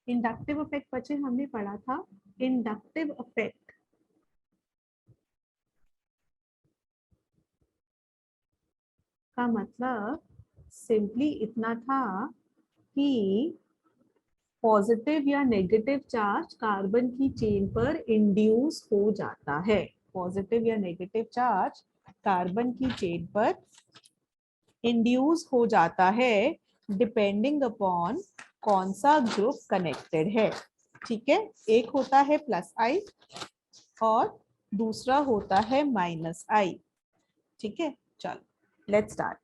Inductive effect बच्चे हमने पढ़ा था। इंडक्टिव इफेक्ट का मतलब सिंपली इतना था कि पॉजिटिव या नेगेटिव चार्ज कार्बन की चेन पर इंड्यूस हो जाता है। पॉजिटिव या नेगेटिव चार्ज कार्बन की चेन पर इंड्यूस हो जाता है डिपेंडिंग अपॉन कौन सा ग्रुप कनेक्टेड है। ठीक है, एक होता है प्लस आई और दूसरा होता है माइनस आई। ठीक है, चलो लेट्स स्टार्ट।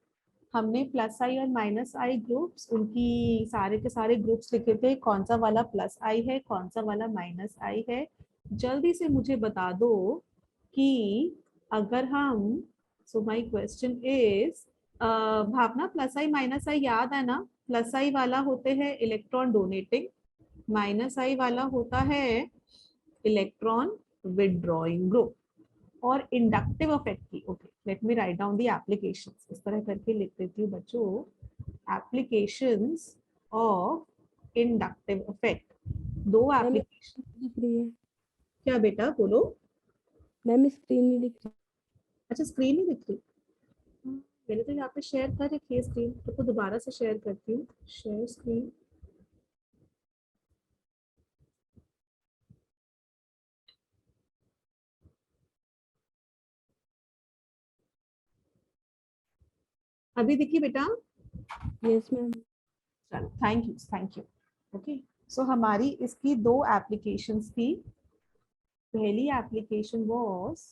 हमने प्लस आई और माइनस आई ग्रुप्स, उनकी सारे के सारे ग्रुप्स लिखे थे, कौन सा वाला प्लस आई है, कौन सा वाला माइनस आई है। जल्दी से मुझे बता दो कि अगर हम, so my question is, Bhavna plus I minus I याद है ना? प्लस आई वाला होते हैं इलेक्ट्रॉन डोनेटिंग, माइनस आई वाला होता है इलेक्ट्रॉन विदड्रॉइंग ग्रुप। और इंडक्टिव इफेक्ट की, okay let me write down the applications, इस तरह करके लिख देती हूँ बच्चों, एप्लीकेशंस ऑफ इंडक्टिव इफेक्ट। दो मैम एप्लीकेशन। दिख रही है। क्या बेटा बोलो? मैम स्क्रीन नहीं दिख रही। अच्छा स्क्रीन ही दिख रही। मैंने तो यहाँ पे शेयर कर रखी है स्क्रीन, तो दोबारा से शेयर करती हूँ। Share screen. अभी दिखी बेटा? Yes ma'am. चलो thank you thank you. Okay, so हमारी इसकी दो एप्लीकेशंस थी। पहली application was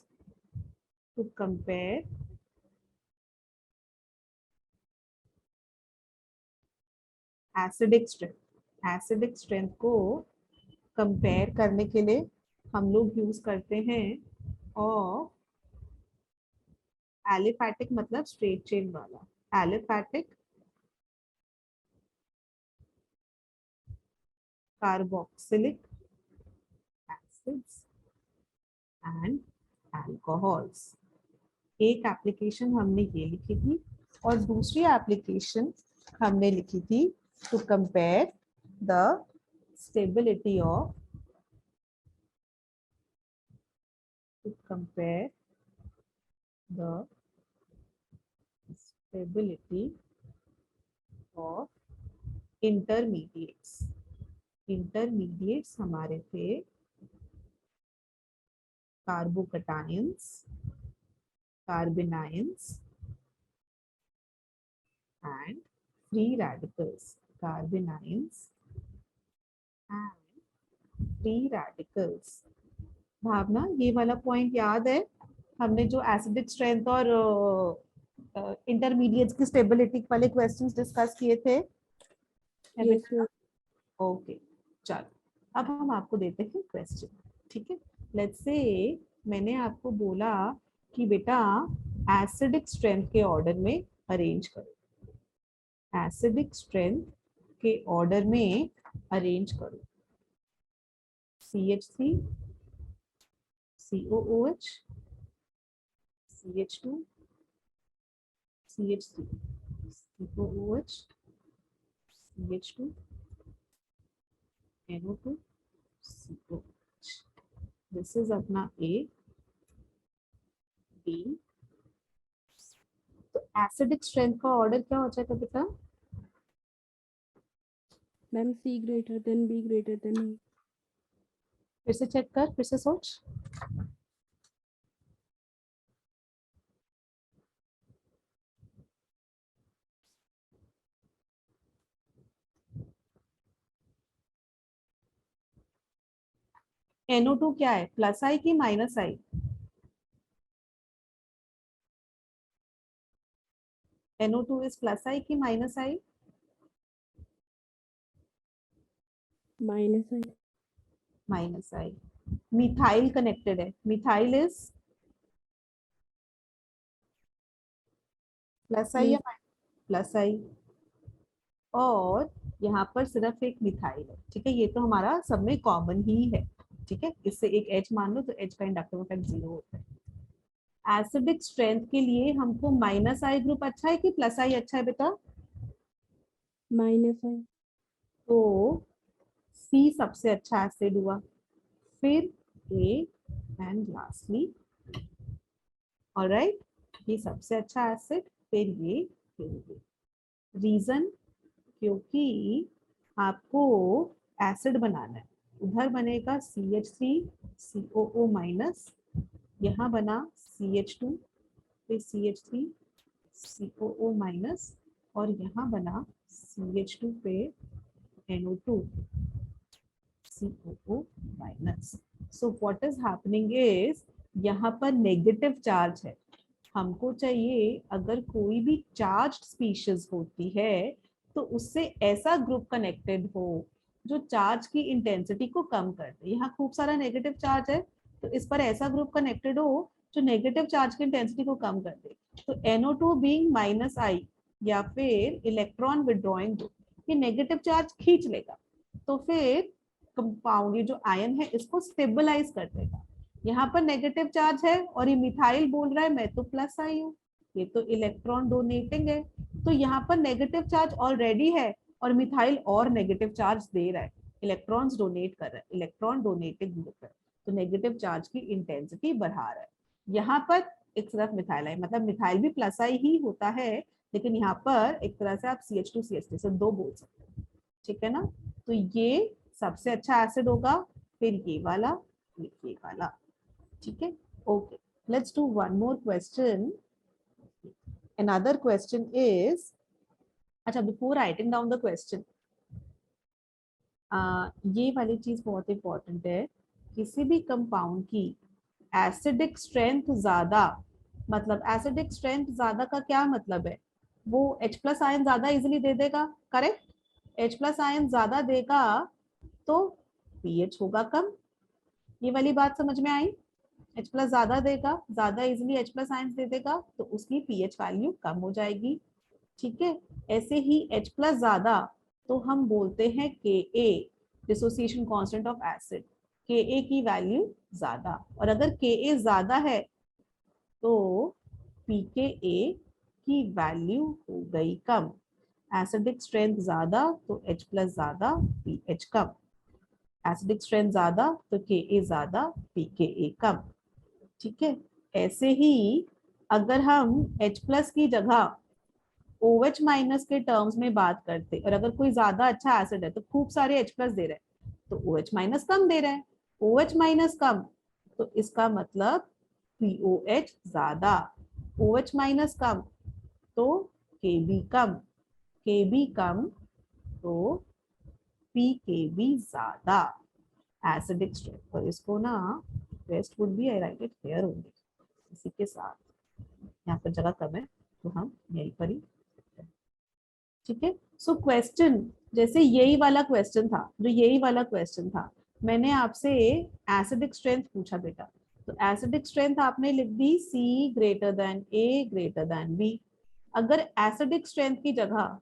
to compare acidic strength. Acidic strength को कंपेयर करने के लिए हम लोग यूज करते हैं और एलिफैटिक मतलब स्ट्रेट चेन वाला, aliphatic carboxylic acids and alcohols. एक एप्लीकेशन हमने ये लिखी थी और दूसरी एप्लीकेशन हमने लिखी थी to compare the stability of, to compare the stability of intermediates. Intermediates हमारे थे carbocations, carbanions and free radicals. Carbanions and free radicals. Bhavna ये वाला पॉइंट याद है? हमने जो एसिडिक स्ट्रेंथ और इंटरमीडिएट्स की स्टेबिलिटी वाले क्वेश्चंस डिस्कस किए थे, है यस बेटा? मैम। ओके, चलो अब हम आपको देते हैं क्वेश्चन। ठीक है, लेट्स से मैंने आपको बोला कि बेटा एसिडिक स्ट्रेंथ के ऑर्डर में अरेंज करो, एसिडिक स्ट्रेंथ के ऑर्डर में अरेंज करो। CH3, COOH, CH2, CH3, COOH, CH2, NO2, COH। This is अपना A, B। तो एसिडिक स्ट्रेंथ का ऑर्डर क्या हो जाएगा बेटा? Ma'am C greater than B greater than E। फिर से चेक कर, फिर से सोच। NO2 क्या है, प्लस आई की minus I? NO2 is plus I की minus I? Minus I. Minus I. Methyl connected है, मिथाइल इज प्लस आई या प्लस। प्लस आई। और यहाँ पर सिर्फ एक मिथाइल है। ठीक है, ये तो हमारा सब में कॉमन ही है। ठीक है, इससे एक H मान लो तो H का इंडक्टिव इफेक्ट 0 होता है। एसिडिक स्ट्रेंथ के लिए हमको माइनस आई ग्रुप अच्छा है कि प्लस आई अच्छा है बेटा? माइनस आई। तो C सबसे अच्छा एसिड हुआ, फिर A एंड लास्टली, ऑलराइट, ये सबसे अच्छा एसिड, फिर ये, फिर ये। रीजन, क्योंकि आपको एसिड बनाना है। उधर बनेगा CH3COO माइनस, यहाँ बना CH2, फिर CH3COO माइनस, और यहाँ बना CH2 पे NO2 COO minus. So what is happening is, यहाँ पर नेगेटिव चार्ज है। हमको चाहिए अगर कोई भी चार्ज स्पीशीज होती है तो उससे ऐसा ग्रुप कनेक्टेड हो जो चार्ज की इंटेंसिटी को कम कर दे। यहाँ खूब सारा नेगेटिव चार्ज है, तो इस पर ऐसा ग्रुप कनेक्टेड हो जो नेगेटिव चार्ज की इंटेंसिटी को कम कर दे। तो NO2 बीइंग -I या फिर इलेक्ट्रॉन विड्रॉइंग ग्रुप, ये नेगेटिव चार्ज खींच लेगा, तो फिर कंपाउंड, ये जो आयन है इसको स्टेबलाइज कर देगा। यहाँ पर नेगेटिव चार्ज है और ये मिथाइल बोल रहा है मैं तो प्लस आई हूँ, ये तो इलेक्ट्रॉन डोनेटिंग है, तो यहाँ पर नेगेटिव चार्ज ऑलरेडी है और मिथाइल और नेगेटिव चार्ज दे रहा है, इलेक्ट्रॉन्स डोनेट कर रहा है, इलेक्ट्रॉन डोनेटिंग ग्रुप है, तो नेगेटिव चार्ज की इंटेंसिटी बढ़ा रहा है। यहाँ पर एक तरफ मिथाइल है, मतलब मिथाइल भी प्लस आई ही होता है, लेकिन यहाँ पर एक तरह से आप CH2CH3 से दो बोल सकते हैं, ठीक है ना। तो ये सबसे अच्छा एसिड होगा, फिर ये वाला, ये वाला, ठीक है। Okay, let's do one more question. Another question is, अच्छा before writing down the question, ये वाली चीज बहुत इंपॉर्टेंट है। किसी भी कंपाउंड की एसिडिक स्ट्रेंथ ज्यादा, मतलब एसिडिक स्ट्रेंथ ज्यादा का क्या मतलब है, वो H+ आयन ज्यादा इजिली दे देगा, करेक्ट। H+ आयन ज्यादा देगा तो pH होगा कम, ये वाली बात समझ में आई। H+ ज्यादा देगा, ज्यादा इजिली H+ आयन दे देगा, तो उसकी pH वैल्यू कम हो जाएगी, ठीक है। ऐसे ही H+ ज्यादा तो हम बोलते हैं Ka, dissociation constant of acid, Ka की वैल्यू ज्यादा, और अगर Ka ज्यादा है तो pKa की वैल्यू हो गई कम। एसिडिक स्ट्रेंथ ज्यादा तो H+ ज्यादा, pH कम, एसिडिक स्ट्रेंथ ज्यादा तो Ka ज्यादा, pKa कम, ठीक है। ऐसे ही अगर हम H+ की जगह OH- के टर्म्स में बात करते, और अगर कोई ज्यादा अच्छा एसिड है तो खूब सारे H+ दे रहे हैं, तो OH- कम दे रहे हैं, OH- कम, तो इसका मतलब POH ज्यादा, OH- कम तो Kb कम, Kb कम तो pKb ज्यादा, एसिडिक स्ट्रेंथ। तो इसको ना rest would be, I right it here only, इसी के साथ, यहाँ पर जगह कम है तो हम यहीं पर ही, ठीक है। सो क्वेश्चन जैसे यही वाला क्वेश्चन था, जो यही वाला क्वेश्चन था, मैंने आपसे एसिडिक स्ट्रेंथ पूछा बेटा, तो एसिडिक स्ट्रेंथ आपने लिख दी C > A > B। अगर एसिडिक स्ट्रेंथ की जगह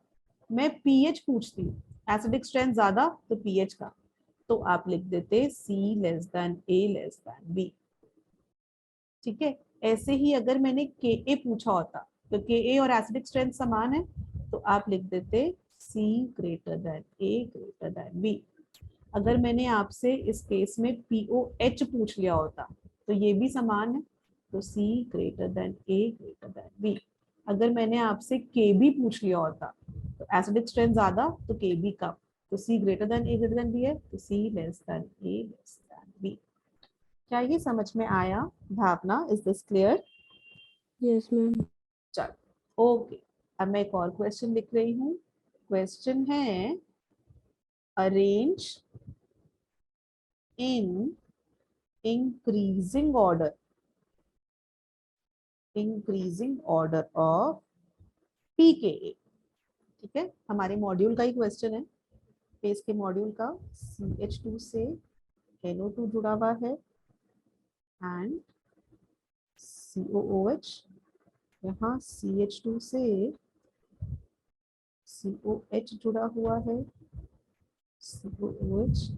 मैं pH पूछती हूँ, एसिडिक स्ट्रेंथ ज्यादा तो pH का, तो आप लिख देते C A B, ठीक है। ऐसे ही अगर मैंने Ka पूछा होता, तो Ka और एसिडिक स्ट्रेंथ समान है, तो आप लिख देते C A B। अगर मैंने आपसे इस केस में POH पूछ लिया होता, तो ये भी समान है, तो C A B। अगर मैंने आपसे Kb पूछ लिया होता, तो एसिडिक स्ट्रेंथ ज्यादा तो Kb कम, तो C A B है, तो C A B। क्या ये समझ में आया Bhavna, is this clear? Yes ma'am. चलो ओके, अब मैं एक और क्वेश्चन लिख रही हूँ। क्वेश्चन है, arrange in increasing order of pKa, ठीक है, हमारे मॉड्यूल का ही क्वेश्चन है, पेस के मॉड्यूल का। CH2 से NO2 जुड़ा हुआ है एंड COOH, यहाँ CH2 से COH जुड़ा हुआ है, COOH,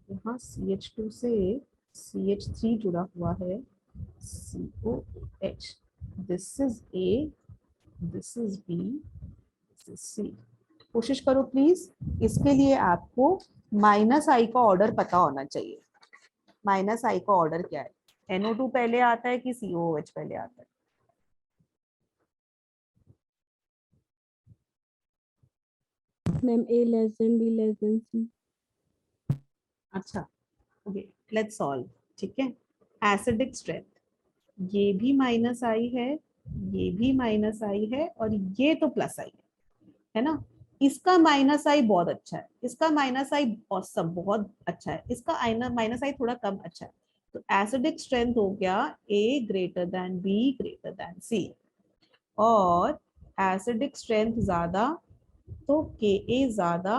यहाँ CH2 से CH3 जुड़ा हुआ है, COH। This is A, this is B, this is C। कोशिश करो प्लीज। इसके लिए आपको माइनस आई का ऑर्डर पता होना चाहिए। माइनस आई का ऑर्डर क्या है? NO2 पहले आता है कि COOH पहले आता है? Ma'am A less than B less than C. अच्छा, ओके, लेट्स सॉल्व। ठीक है, एसिडिक स्ट्रेंथ, ये भी माइनस आई है, ये भी माइनस आई है, और ये तो प्लस आई है ना। इसका माइनस आई बहुत अच्छा है, इसका माइनस आई ऑसम बहुत अच्छा है, इसका माइनस आई थोड़ा कम अच्छा है। तो एसिडिक स्ट्रेंथ हो गया A greater than B greater than C, और एसिडिक स्ट्रेंथ ज्यादा तो Ka ज्यादा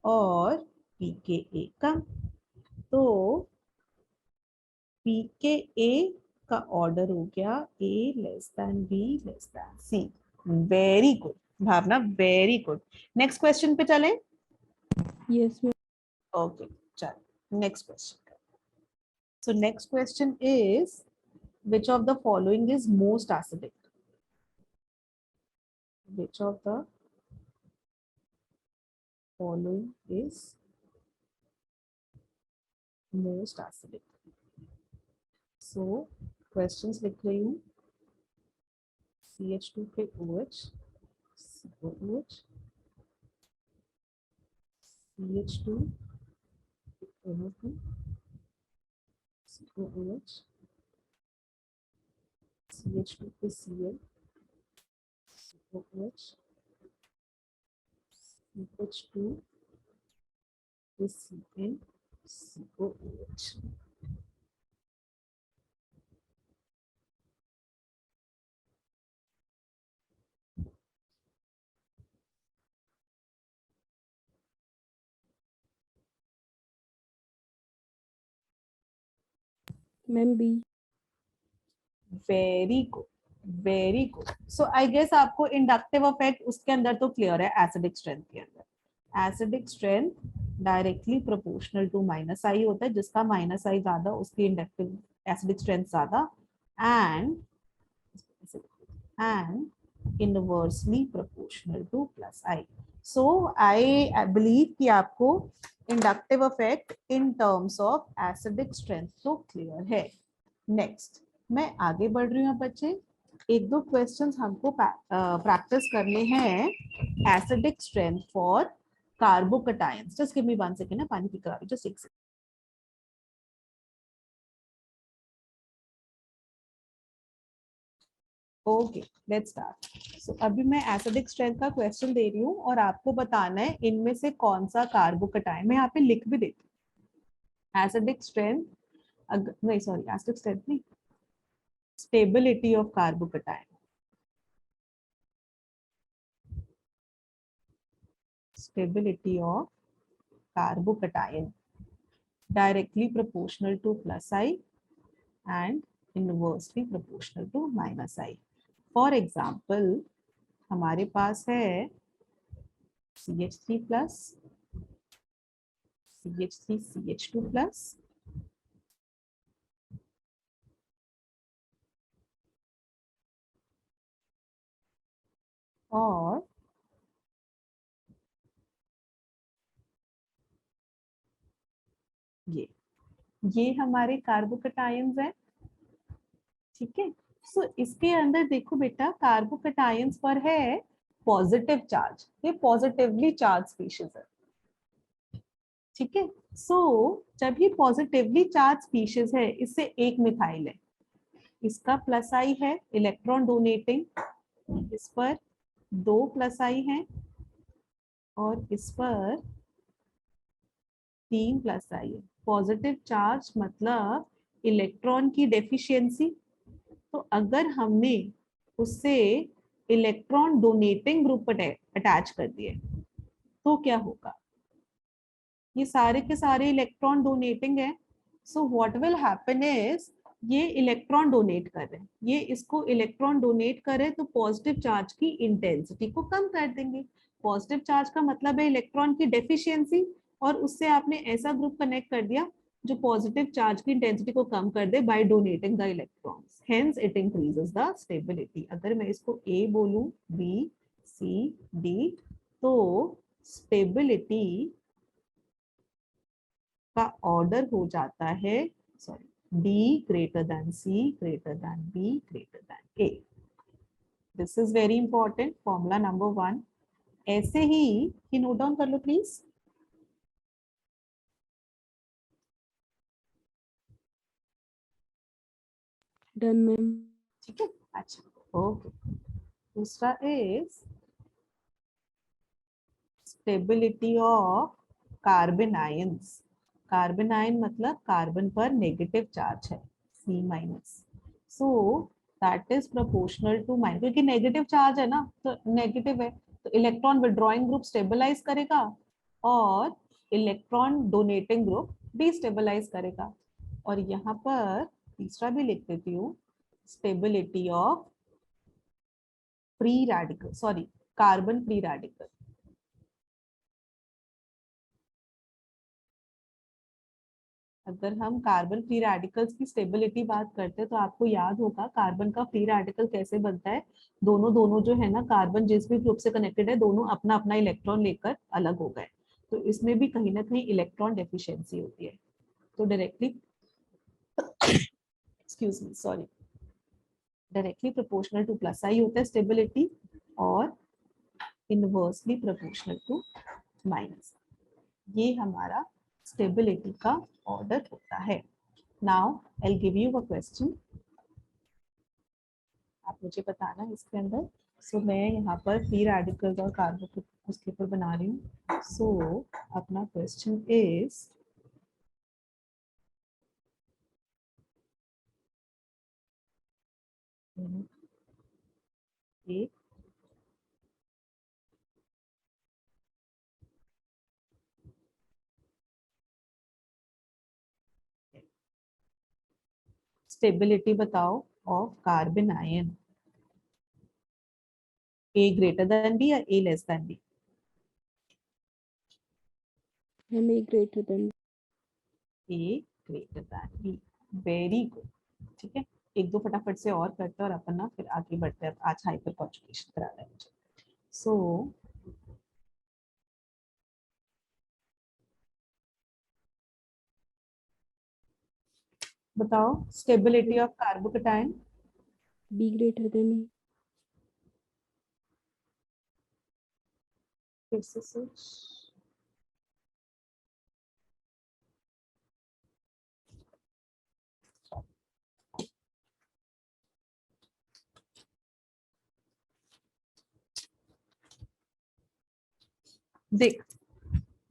और pKa कम। तो pKa का ऑर्डर हो गया A less than B less than C। Very good Bhavana, very good. Next question पे चलें। Yes, ma'am. ओके, चलो next question. So next question is which of the following is most acidic? Which of the following is most acidic? So questions लिख रही हूँ। CH2 पे OH, COOH, CH2 NO2, COOH, CH2 पे Cl, COOH, CH2 पे Cn, COOH। Ma'am B. Very good, very good. So I guess आपको inductive effect उसके अंदर तो क्लियर है, एसिडिक स्ट्रेंथ के अंदर। Acidic strength directly proportional to minus I होता है, जिसका माइनस आई ज्यादा उसकी इंडक्टिव एसिडिक स्ट्रेंथ ज्यादा, and inversely proportional to plus I. So I believe कि आपको inductive effect in terms of acidic strength तो क्लियर है। नेक्स्ट मैं आगे बढ़ रही हूँ बच्चे। एक दो क्वेश्चंस हमको प्रैक्टिस करने हैं acidic strength for carbocations. Just give me 1 second ना, पानी पी कर आ रही हूँ, just 1 second. Okay, let's start. So अभी मैं एसिडिक स्ट्रेंथ का क्वेश्चन दे रही हूँ और आपको बताना है इनमें से कौन सा कार्बोकटायन। मैं यहाँ पे लिख भी देती हूँ एसिडिक स्ट्रेंथ, नहीं सॉरी एसिडिक स्ट्रेंथ नहीं, stability of carbocation. Stability of carbocation directly proportional to plus I and inversely proportional to minus I. For example, हमारे पास है CH3 plus, CH3 CH2 plus, और ये हमारे कार्बोकटायंस हैं। ठीक है, सो इसके अंदर देखो बेटा, कार्बोकटायंस पर है पॉजिटिव चार्ज, ये पॉजिटिवली चार्ज स्पीशीज है। ठीक है, सो जब ये पॉजिटिवली चार्ज स्पीशीज है, इससे एक मिथाइल है, इसका प्लस आई है इलेक्ट्रॉन डोनेटिंग, इस पर 2 प्लस आई है और इस पर 3 प्लस आई है। पॉजिटिव चार्ज मतलब इलेक्ट्रॉन की डेफिशिएंसी। तो अगर हमने उससे इलेक्ट्रॉन डोनेटिंग ग्रुप अटैच कर दिए तो क्या होगा? ये सारे के सारे इलेक्ट्रॉन डोनेटिंग है। So what will happen is, ये इलेक्ट्रॉन डोनेट कर रहे हैं, ये इसको इलेक्ट्रॉन डोनेट कर रहे हैं, तो पॉजिटिव चार्ज की इंटेंसिटी को कम कर देंगे। पॉजिटिव चार्ज का मतलब है इलेक्ट्रॉन की डेफिशिएंसी, और उससे आपने ऐसा ग्रुप कनेक्ट कर दिया जो पॉजिटिव चार्ज की इंटेंसिटी को कम कर दे by donating the electrons, hence it increases the stability. अगर मैं इसको ए बोलूं, बी, सी, डी, तो स्टेबिलिटी का ऑर्डर हो जाता है, sorry, D greater than C greater than B greater than A. This is very important, formula number 1। ऐसे ही कि नोट डाउन कर लो प्लीज। Done ma'am. ठीक है, अच्छा, ओके। दूसरा is stability of carbon ions. Carbon ion मतलब कार्बन पर negative charge है, C minus, so that is proportional to minus, क्योंकि नेगेटिव चार्ज है ना, तो नेगेटिव है, तो इलेक्ट्रॉन विड्रॉइंग ग्रुप स्टेबलाइज करेगा और इलेक्ट्रॉन डोनेटिंग ग्रुप डिस्टेबलाइज करेगा। और यहाँ पर तीसरा भी लिख देती हूँ, stability of free radical, sorry, carbon free radical. अगर हम कार्बन फ्री रेडिकल्स की स्टेबिलिटी बात करते हैं तो आपको याद होगा कार्बन का फ्री रेडिकल कैसे बनता है। दोनों दोनों जो है ना, कार्बन जिस भी ग्रुप से कनेक्टेड है, दोनों अपना अपना इलेक्ट्रॉन लेकर अलग हो गए, तो इसमें भी कहीं ना कहीं इलेक्ट्रॉन डेफिशिएंसी होती है। तो directly excuse me, sorry, directly proportional to plus I होता है स्टेबिलिटी, और इनवर्सली प्रोपोर्शनल टू माइनस। ये हमारा स्टेबिलिटी का ऑर्डर होता है। Now I will give you a question, आप मुझे बताना है इसके अंदर। सो मैं यहाँ पर फ्री रेडिकल्स और कार्बन उसके ऊपर बना रही हूँ। सो अपना क्वेश्चन इज, एक स्टेबिलिटी बताओ of carbon ion, A greater than B या A less than B? Ma'am A greater than. A greater than B, very good. ठीक है, एक दो फटाफट से और करते हैं और अपन ना फिर आगे बढ़ते हैं। आज हाइपर कॉन्जुगेशन कराना है मुझे। सो बताओ stability of carbocation. B greater then. फिर से सोच, देख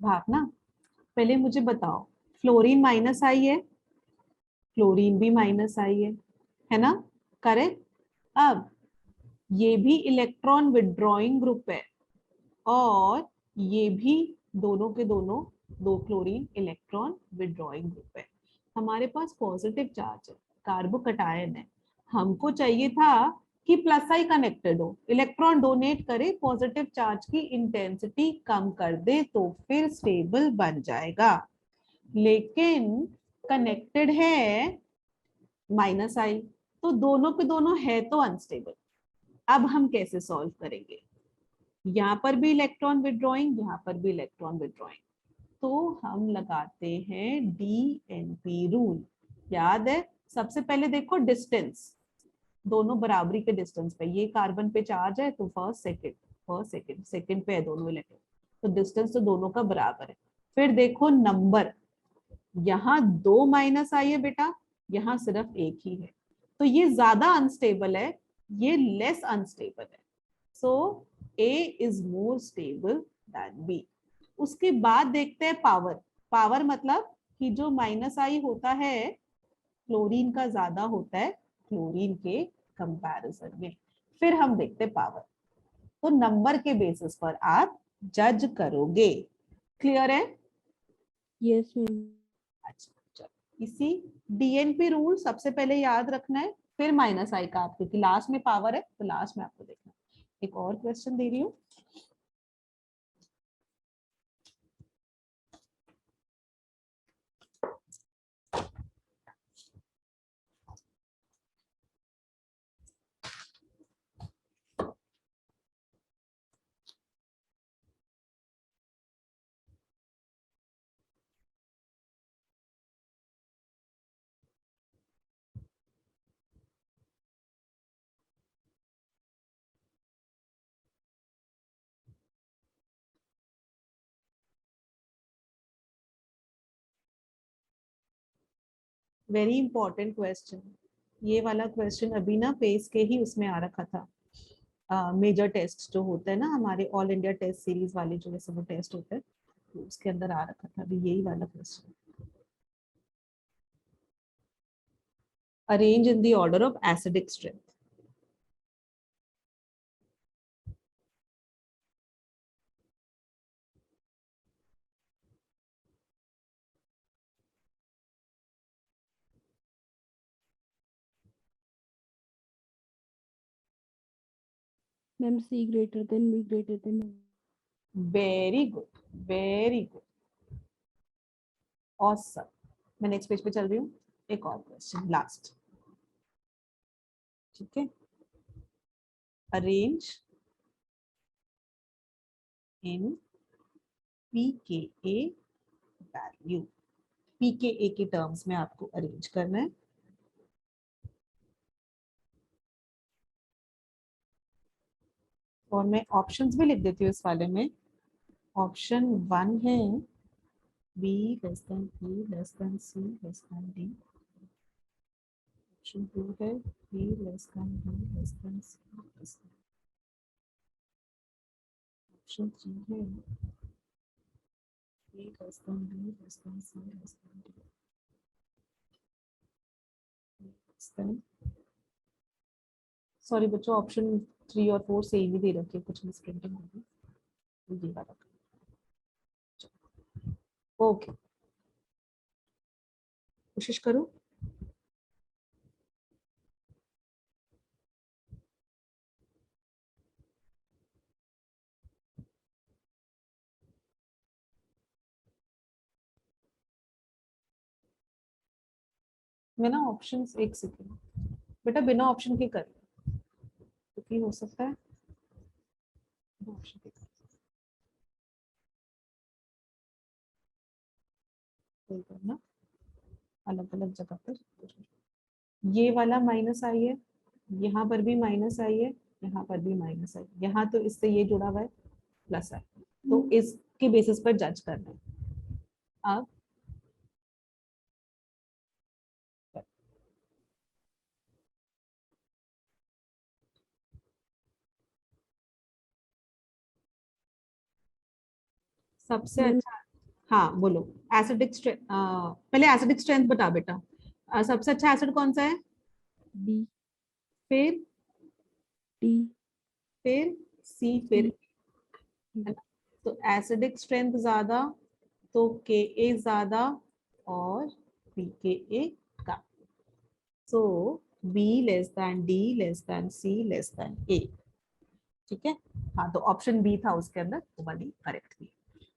भावना, पहले मुझे बताओ, फ्लोरीन माइनस आई है, क्लोरीन भी माइनस आई है ना, करेक्ट। अब ये भी इलेक्ट्रॉन विड्रॉइंग ग्रुप है, और ये भी दोनों के दोनों दो क्लोरीन इलेक्ट्रॉन विड्रॉइंग ग्रुप है। हमारे पास पॉजिटिव चार्ज है, कार्बोकटायन है, हमको चाहिए था कि प्लस आई कनेक्टेड हो, इलेक्ट्रॉन डोनेट करे, पॉजिटिव चार्ज की इंटेंसिटी कम कर दे, तो फिर स्टेबल बन जाएगा। लेकिन कनेक्टेड है माइनस आई, तो दोनों के दोनों है तो अनस्टेबल। अब हम कैसे सॉल्व करेंगे? यहाँ पर भी इलेक्ट्रॉन विड्रॉइंग, यहाँ पर भी इलेक्ट्रॉन विड्रॉइंग, तो हम लगाते हैं डीएनपी रूल। याद है, सबसे पहले देखो डिस्टेंस, दोनों बराबरी के डिस्टेंस पे, ये कार्बन पे चार्ज है तो फर्स्ट सेकंड पे है दोनों इलेक्ट्रॉन, तो डिस्टेंस तो दोनों का बराबर है। फिर देखो नंबर, यहाँ दो माइनस आई है बेटा, यहाँ सिर्फ एक ही है, तो ये ज्यादा अनस्टेबल है, ये लेस अनस्टेबल है, so A is more stable than B. उसके बाद देखते हैं पावर। पावर मतलब कि जो माइनस आई होता है क्लोरीन का ज्यादा होता है क्लोरीन के कंपैरिजन में। फिर हम देखते हैं पावर, तो नंबर के बेसिस पर आप जज करोगे। क्लियर है? Yes ma'am. अच्छा, चलो इसी डीएनपी रूल सबसे पहले याद रखना है, फिर माइनस आई का, आप क्योंकि लास्ट में पावर है तो लास्ट में आपको देखना। एक और क्वेश्चन दे रही हूँ, वेरी इंपॉर्टेंट क्वेश्चन। ये वाला क्वेश्चन अभी ना पेस के ही उसमें आ रखा था, मेजर टेस्ट जो होते हैं ना हमारे ऑल इंडिया टेस्ट सीरीज वाले जो वैसे वो टेस्ट होते हैं, तो उसके अंदर आ रखा था अभी यही वाला question. Arrange in the order of acidic strength. Ma'am C greater than B greater than very good, very good, awesome. मैं नेक्स्ट पेज पे चल रही हूँ, एक और क्वेश्चन लास्ट। ठीक है, arrange in pKa value. pKa के टर्म्स में आपको अरेंज करना है। और मैं ऑप्शंस भी लिख देती हूँ इस वाले में। ऑप्शन 1 है B less then E less than C less than D। Option 2 है B less than B less than C less than. Option 3 है B less than B less than C less than D less than. Sorry बच्चों, option 3 और 4 same ही दे रखे, कुछ misprinting होगी, ये वाला। Okay, कोशिश करो। मैं ना ऑप्शंस, एक सेकेंड बेटा, बिना ऑप्शन के कर, क्योंकि हो सकता है ऑप्शन के करना अलग अलग जगह पर। ये वाला माइनस आई है, यहाँ पर भी माइनस आई है, यहाँ पर भी माइनस आई, यहाँ तो इससे ये जुड़ा हुआ है प्लस आई, तो इसके बेसिस पर जज करना है। अब सबसे मैम अच्छा, हाँ बोलो। एसिडिक स्ट्रेंथ, पहले एसिडिक स्ट्रेंथ बता बेटा। सबसे अच्छा एसिड कौन सा है? B फिर D फिर सी, फिर C है ना? तो एसिडिक स्ट्रेंथ ज्यादा तो के ए ज्यादा और पी के ए का। So B less than D less than C less than A. ठीक है, हाँ तो ऑप्शन बी था उसके अंदर, वो वाली करेक्ट थी।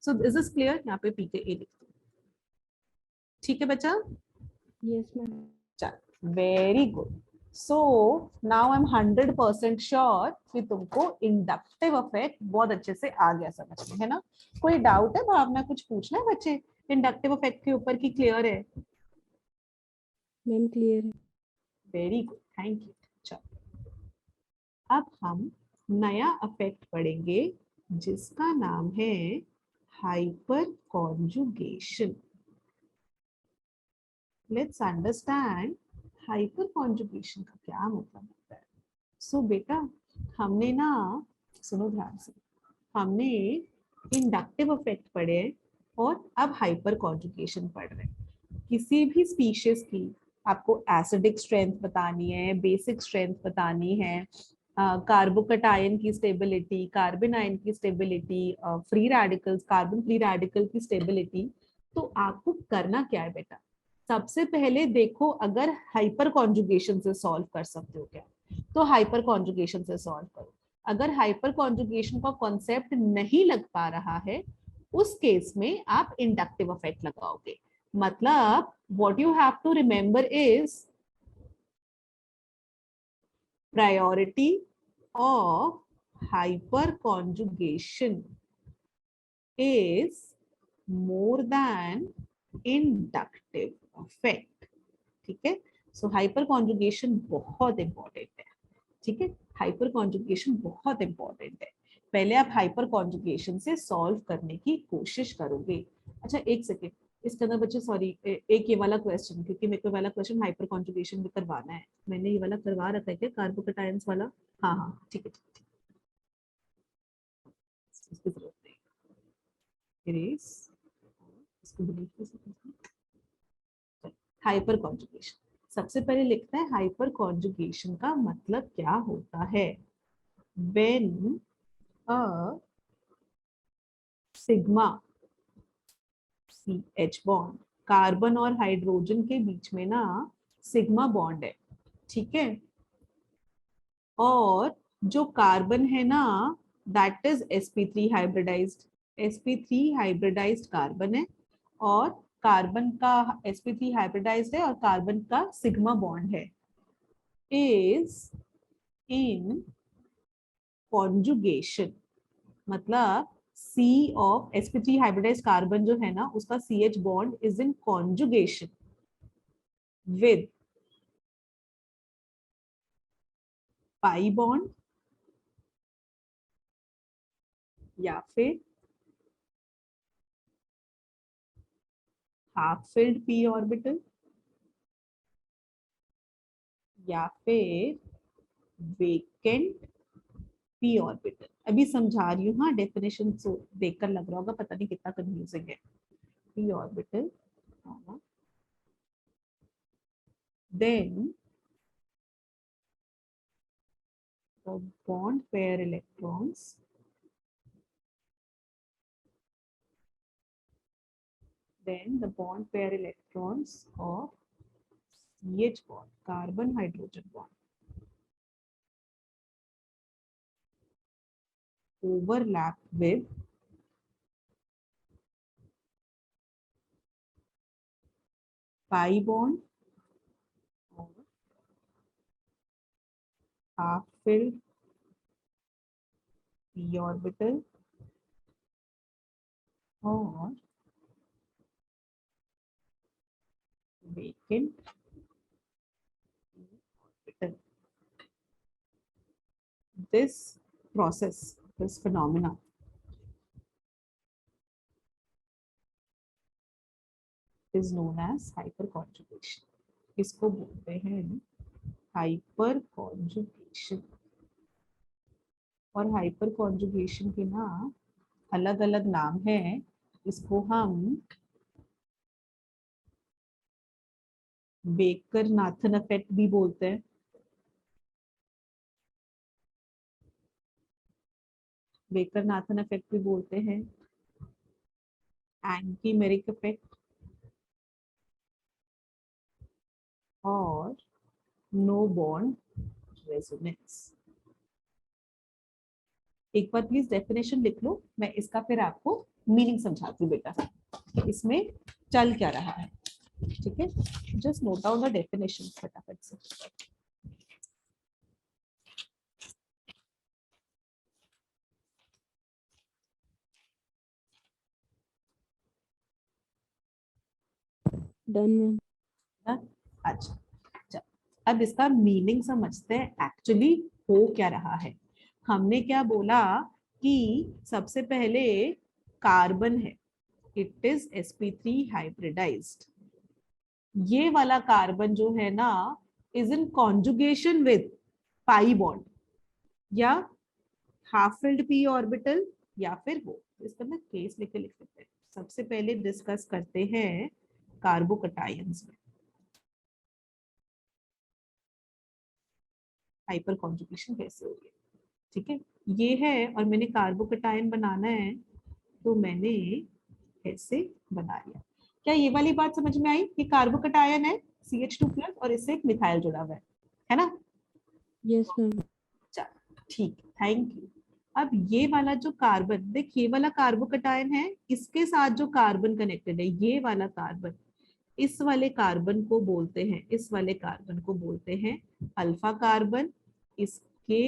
So is this clear? यहाँ पे पी के ए लिख दो। ठीक है बच्चा, yes मैम चल very good. So now I am 100% sure कि तुमको इंडक्टिव इफेक्ट बहुत अच्छे से आ गया समझ में, है ना? कोई डाउट है भावना, कुछ पूछना है बच्चे इंडक्टिव इफेक्ट के ऊपर की क्लियर है? मैम क्लियर है वेरी गुड, थैंक यू। चलो अब हम नया इफेक्ट पढ़ेंगे जिसका नाम है hyper conjugation. Let's understand hyper conjugation का क्या मतलब होता है। सो बेटा हमने ना, सुनो ध्यान से, हमने इंडक्टिव इफेक्ट पढ़े और अब हाइपर कॉन्जुगेशन पढ़ रहे हैं। किसी भी स्पीशीज की आपको एसिडिक स्ट्रेंथ बतानी है, बेसिक स्ट्रेंथ बतानी है, कार्बोकटायन की स्टेबिलिटी, कार्बन आयन की stability, free radicals, carbon free radical की स्टेबिलिटी, तो आपको करना क्या है बेटा? सबसे पहले देखो, अगर हाइपर कॉन्जुगेशन से सॉल्व कर सकते हो क्या, तो हाइपर कॉन्जुगेशन से सॉल्व करो। अगर हाइपर कॉन्जुगेशन का कॉन्सेप्ट नहीं लग पा रहा है, उस केस में आप इंडक्टिव इफेक्ट लगाओगे। मतलब what you have to remember is priority of hyperconjugation is more than inductive effect. ठीक है, सो हाइपर कॉन्जुगेशन बहुत इंपॉर्टेंट है। ठीक है, हाइपर कॉन्जुगेशन बहुत इंपॉर्टेंट है। पहले आप हाइपर कॉन्जुगेशन से सॉल्व करने की कोशिश करोगे। अच्छा एक सेकेंड, इसके अंदर बच्चे सॉरी एक ये वाला क्वेश्चन, क्योंकि मेरे को वाला क्वेश्चन हाइपर कॉन्जुगेशन भी करवाना है, मैंने ये वाला करवा रखा है क्या कार्बोकेटायंस वाला? हाँ हाँ ठीक है ठीक है, इसकी जरूरत नहीं, इरेज इसको डिलीट कर सकते हैं। हाइपर कॉन्जुगेशन, सबसे पहले लिखता है हाइपर कॉन्जुगेशन का मतलब क्या होता है। When a sigma CH bond, carbon और हाइड्रोजन के बीच में ना सिग्मा बॉन्ड है, ठीक है, और जो कार्बन है ना that is sp3 hybridized, sp3 hybridized carbon है, और कार्बन का sp3 हाइब्रिडाइज्ड है और कार्बन का सिग्मा बॉन्ड है, इज इन कॉन्जुगेशन, मतलब C of sp3 hybridized carbon जो है ना उसका CH bond is in conjugation with pi bond या फिर हाफ फिल्ड p ऑर्बिटल या फिर वेकेंट p ऑर्बिटल। अभी समझा रही हूँ, हाँ डेफिनेशन देखकर लग रहा होगा पता नहीं कितना कंफ्यूजिंग है। p orbital, then the bond pair electrons then the bond pair electrons of CH bond, carbon hydrogen bond, overlap with pi bond or half filled p orbital or vacant p orbital. This process, this phenomena is known as hyperconjugation. इसको बोलते हैं hyper conjugation, और hyper conjugation के ना अलग अलग नाम है, इसको हम बेकर नाथन इफेक्ट भी बोलते हैं, बेकर नाथन इफेक्ट भी बोलते हैं, एंकी मेरिक इफेक्ट और नो बॉन्ड रेजोनेंस। एक बार प्लीज डेफिनेशन लिख लो, मैं इसका फिर आपको मीनिंग समझाती हूँ बेटा कि इसमें चल क्या रहा है, ठीक है, just note down the definition फटाफट से। Done ma'am. अच्छा, अब इसका मीनिंग समझते हैं एक्चुअली हो क्या रहा है। हमने क्या बोला कि सबसे पहले कार्बन है, इट इज sp3 हाइब्रिडाइज्ड, ये वाला कार्बन जो है ना is in conjugation with pi bond या हाफ फिल्ड p ऑर्बिटल या फिर वो, इसका ना केस लेके लिख सकते हैं। सबसे पहले डिस्कस करते हैं कार्बोकटायंस में हाइपर कॉन्जुगेशन कैसे हो रही है, ठीक है, ये है, और मैंने कार्बोकटायन बनाना है तो मैंने ऐसे बना लिया। क्या ये वाली बात समझ में आई कि कार्बोकटायन है CH2+ और इससे एक मिथाइल जुड़ा हुआ है ना? Yes ma'am. चलो ठीक है, थैंक यू। अब ये वाला जो कार्बन, देख ये वाला कार्बोकटायन है, इसके साथ जो कार्बन कनेक्टेड है ये वाला कार्बन, इस वाले कार्बन को बोलते हैं, इस वाले कार्बन को बोलते हैं अल्फा कार्बन। इसके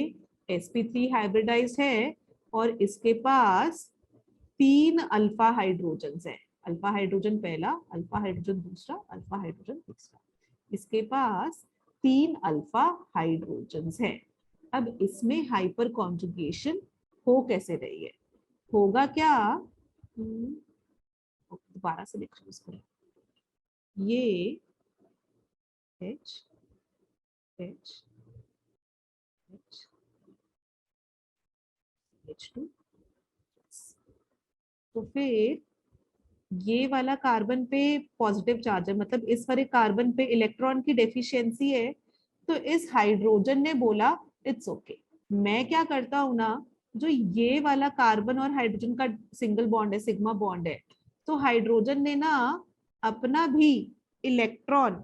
sp3 हाइब्रिडाइज्ड है और इसके पास 3 अल्फा हाइड्रोजन है, अल्फा हाइड्रोजन पहला, अल्फा हाइड्रोजन दूसरा, अल्फा हाइड्रोजन तीसरा, इसके पास 3 अल्फा हाइड्रोजन है। अब इसमें हाइपर कॉन्जुगेशन हो कैसे रही है, होगा क्या, दोबारा से लिख रही हूँ इसको, ये H H H H2, तो फिर ये वाला कार्बन पे पॉजिटिव चार्ज है, मतलब इस वाले कार्बन पे इलेक्ट्रॉन की डेफिशिएंसी है, तो इस हाइड्रोजन ने बोला इट्स ओके। मैं क्या करता हूं ना, जो ये वाला कार्बन और हाइड्रोजन का सिंगल बॉन्ड है, सिग्मा बॉन्ड है, तो हाइड्रोजन ने ना अपना भी इलेक्ट्रॉन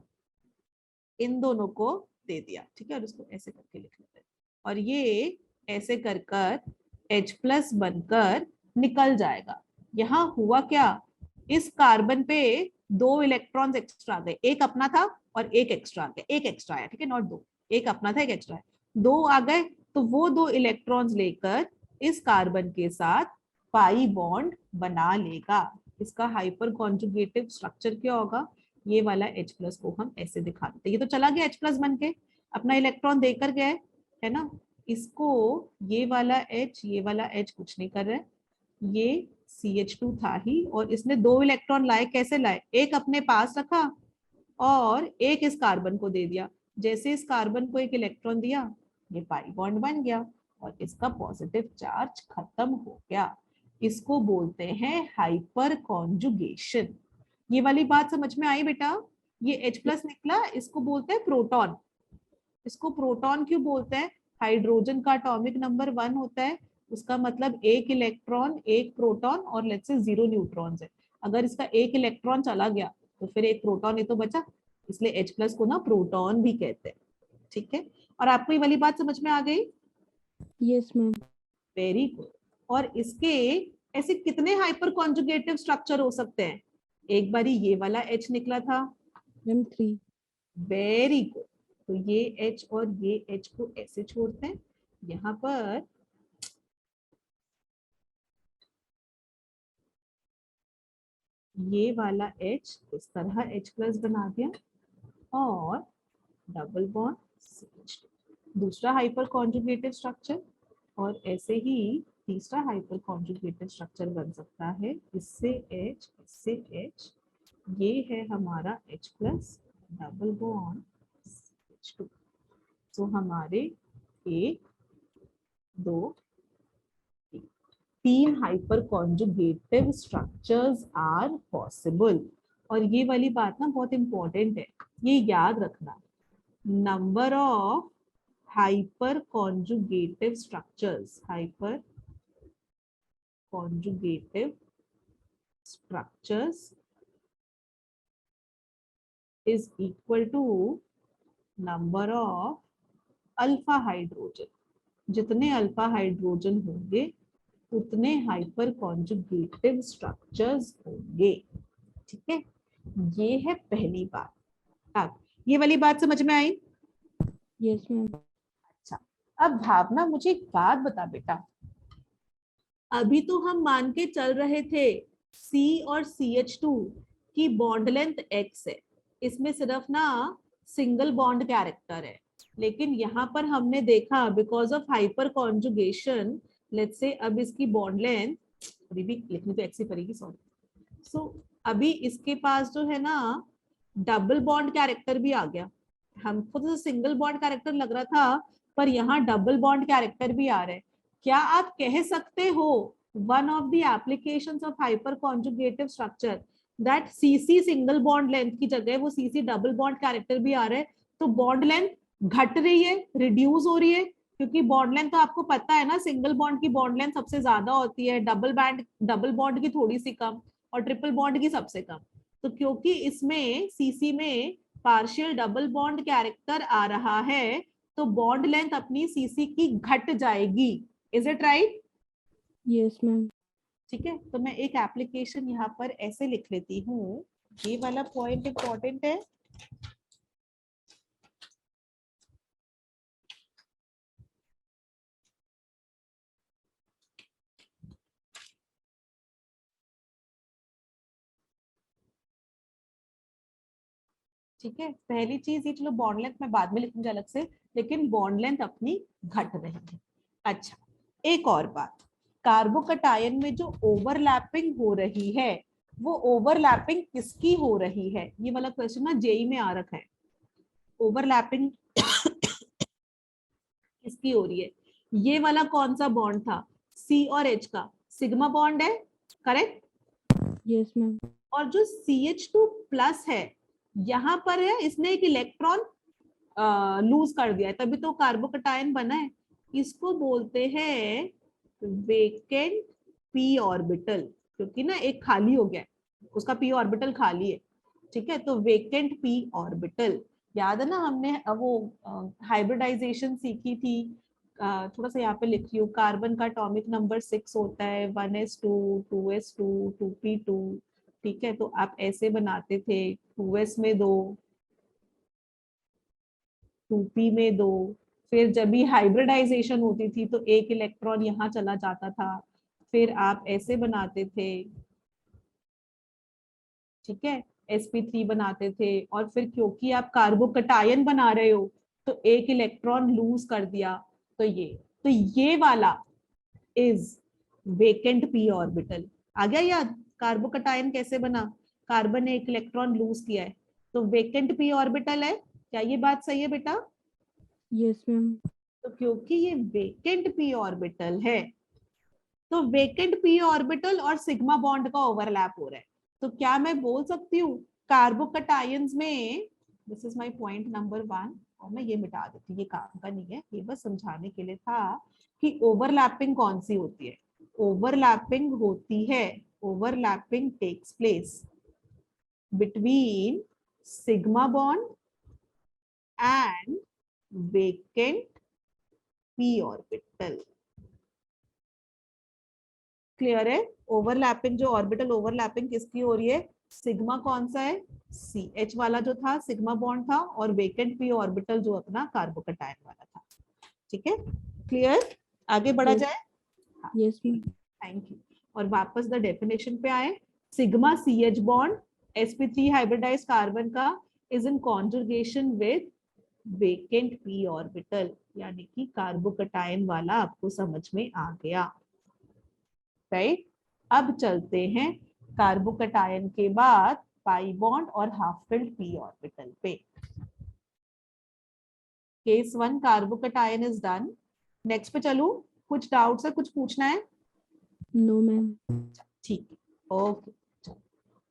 इन दोनों को दे दिया, ठीक है, और उसको ऐसे करके लिख लेते हैं, और ये ऐसे कर कर H+ बनकर निकल जाएगा। यहाँ हुआ क्या, इस कार्बन पे 2 इलेक्ट्रॉन्स एक्स्ट्रा आ गए, एक अपना था और एक एक्स्ट्रा आ गया, एक एक्स्ट्रा आया, ठीक है, नॉट 2, एक अपना था एक एक्स्ट्रा है, 2 आ गए, तो वो 2 इलेक्ट्रॉन्स लेकर इस कार्बन के साथ पाई बॉन्ड बना लेगा। इसका हाइपर कॉन्जुगेटिव स्ट्रक्चर क्या होगा, ये वाला H+ को हम ऐसे दिखा देते, ये तो चला गया H+ बन के, अपना इलेक्ट्रॉन देकर गया है ना, इसको ये वाला H कुछ नहीं कर रहा है, ये CH2 था ही, और इसने 2 इलेक्ट्रॉन लाए, कैसे लाए, एक अपने पास रखा और एक इस कार्बन को दे दिया, जैसे इस कार्बन को एक इलेक्ट्रॉन दिया, ये पाई बॉन्ड बन गया और इसका पॉजिटिव चार्ज खत्म हो गया। इसको बोलते हैं हाइपर कॉन्जुगेशन। ये वाली बात समझ में आई बेटा, ये H+ निकला, इसको बोलते हैं प्रोटॉन। इसको प्रोटॉन क्यों बोलते हैं, हाइड्रोजन का एटॉमिक नंबर 1 होता है, उसका मतलब एक इलेक्ट्रॉन एक प्रोटॉन और लेट्स से 0 न्यूट्रॉन्स है, अगर इसका एक इलेक्ट्रॉन चला गया तो फिर एक प्रोटॉन ही तो बचा, इसलिए H+ को ना प्रोटॉन भी कहते हैं, ठीक है। और आपको ये वाली बात समझ में आ गई? Yes ma'am. Very good. और इसके ऐसे कितने हाइपर कॉन्जुगेटिव स्ट्रक्चर हो सकते हैं, एक बारी ये वाला H निकला था, मैम 3। वेरी गुड, तो ये H और ये H को ऐसे छोड़ते हैं, यहाँ पर ये वाला H इस तरह H+ बना दिया और डबल बॉन्ड CH2, दूसरा हाइपर कॉन्जुगेटिव स्ट्रक्चर। और ऐसे ही तीसरा हाइपर कॉन्जुगेटिव स्ट्रक्चर बन सकता है, इससे H, ये है हमारा H+, डबल बॉन्ड CH2। तो हमारे 1 2 3 hyperconjugative structures are possible. और ये वाली बात ना बहुत इंपॉर्टेंट है, ये याद रखना, number of hyperconjugative structures, hyperconjugative structures is equal to number of alpha hydrogen. जितने अल्फा हाइड्रोजन होंगे उतने हाइपर कॉन्जुगेटिव स्ट्रक्चर्स होंगे, ठीक है, ये है पहली बात। अब ये वाली बात समझ में आई? Yes ma'am. अच्छा, अब भावना मुझे एक बात बता बेटा, अभी तो हम मान के चल रहे थे C और CH2 की बॉन्ड लेंथ X है, इसमें सिर्फ ना सिंगल बॉन्ड कैरेक्टर है, लेकिन यहाँ पर हमने देखा because of hyper conjugation, let's say अब इसकी बॉन्ड लेंथ, अभी भी लिखनी तो X ही पड़ेगी, सॉरी, सो अभी इसके पास जो है ना डबल बॉन्ड कैरेक्टर भी आ गया, हमको तो सिंगल बॉन्ड कैरेक्टर लग रहा था, पर यहाँ डबल बॉन्ड कैरेक्टर भी आ रहे हैं। क्या आप कह सकते हो one of the applications of hyper conjugative structure that CC single bond length की जगह वो CC डबल बॉन्ड कैरेक्टर भी आ रहे हैं, तो बॉन्ड लेंथ घट रही है, रिड्यूस हो रही है, क्योंकि बॉन्ड लेंथ तो आपको पता है ना, सिंगल बॉन्ड की बॉन्ड लेंथ सबसे ज्यादा होती है, डबल बॉन्ड की थोड़ी सी कम और ट्रिपल बॉन्ड की सबसे कम। तो क्योंकि इसमें CC में पार्शियल डबल बॉन्ड कैरेक्टर आ रहा है, तो बॉन्ड लेंथ अपनी CC की घट जाएगी, is it right? Yes ma'am. ठीक है, तो मैं एक एप्लीकेशन यहाँ पर ऐसे लिख लेती हूँ, ये वाला पॉइंट इंपॉर्टेंट है। ठीक है, पहली चीज ये, चलो बॉन्ड लेंथ मैं बाद में लिखूंगी अलग से, लेकिन बॉन्ड लेंथ अपनी घट रही है। अच्छा, एक और बात, कार्बोकटायन में जो ओवरलैपिंग हो रही है वो ओवरलैपिंग किसकी हो रही है, ये वाला क्वेश्चन ना जेई में आ रखा है। ओवरलैपिंग किसकी हो रही है, ये वाला कौन सा बॉन्ड था, सी और एच का सिग्मा बॉन्ड है, करेक्ट। Yes, ma'am. और जो CH2 प्लस है, यहाँ पर है इसने एक इलेक्ट्रॉन लूज कर दिया है, तभी तो कार्बोकटायन बना है। इसको बोलते हैं वेकेंट पी ऑर्बिटल, क्योंकि ना एक खाली हो गया है, उसका पी ऑर्बिटल खाली है। ठीक है, तो वेकेंट पी ऑर्बिटल, याद है ना हमने वो हाइब्रिडाइजेशन सीखी थी। थोड़ा सा यहाँ पे लिख रही हूँ, कार्बन का एटॉमिक नंबर 6 होता है, 1s2 2s2 2p2। ठीक है, तो आप ऐसे बनाते थे, 2s में 2 2p में 2, फिर जब भी हाइब्रिडाइजेशन होती थी तो एक इलेक्ट्रॉन यहाँ चला जाता था, फिर आप ऐसे बनाते थे। ठीक है, sp3 बनाते थे, और फिर क्योंकि आप कार्बोकटायन बना रहे हो तो एक इलेक्ट्रॉन लूज कर दिया, तो ये वाला इज वेकेंट p ऑर्बिटल। आ गया याद, कार्बोकटायन कैसे बना, कार्बन ने एक इलेक्ट्रॉन लूज किया है, तो वेकेंट p ऑर्बिटल है। क्या ये बात सही है बेटा? Yes, ma'am. तो क्योंकि ये वेकेंट p ऑर्बिटल है, तो वेकेंट p ऑर्बिटल और सिग्मा बॉन्ड का ओवरलैप हो रहा है। तो क्या मैं बोल सकती हूँ कार्बोकटायंस में, this is my point number 1, और मैं ये मिटा देती हूँ, ये काम का नहीं है, ये बस समझाने के लिए था कि ओवरलैपिंग कौन सी होती है। ओवरलैपिंग होती है, overlapping takes place between sigma bond and vacant p orbital. Clear है? ओवरलैपिंग, जो ऑर्बिटल ओवरलैपिंग किसकी हो रही है, सिग्मा कौन सा है, सी एच वाला जो था सिग्मा बॉन्ड था, और वेकेंट p ऑर्बिटल जो अपना कार्बोकटायन वाला था। ठीक है, क्लियर? आगे बढ़ा Yes. जाए। हाँ, Yes, ma'am. Thank you. और वापस द डेफिनेशन पे आए, sigma C H bond sp3 hybridize carbon का is in conjugation with vacant p orbital, यानी कि कार्बोकटायन वाला आपको समझ में आ गया, राइट। अब चलते हैं कार्बोकटायन के बाद पाई बॉन्ड और हाफ फिल्ड p ऑर्बिटल पे। Case 1 carbocation is done. Next पे चलूं, कुछ डाउट्स है, कुछ पूछना है? No, ma'am. ठीक है, ओके।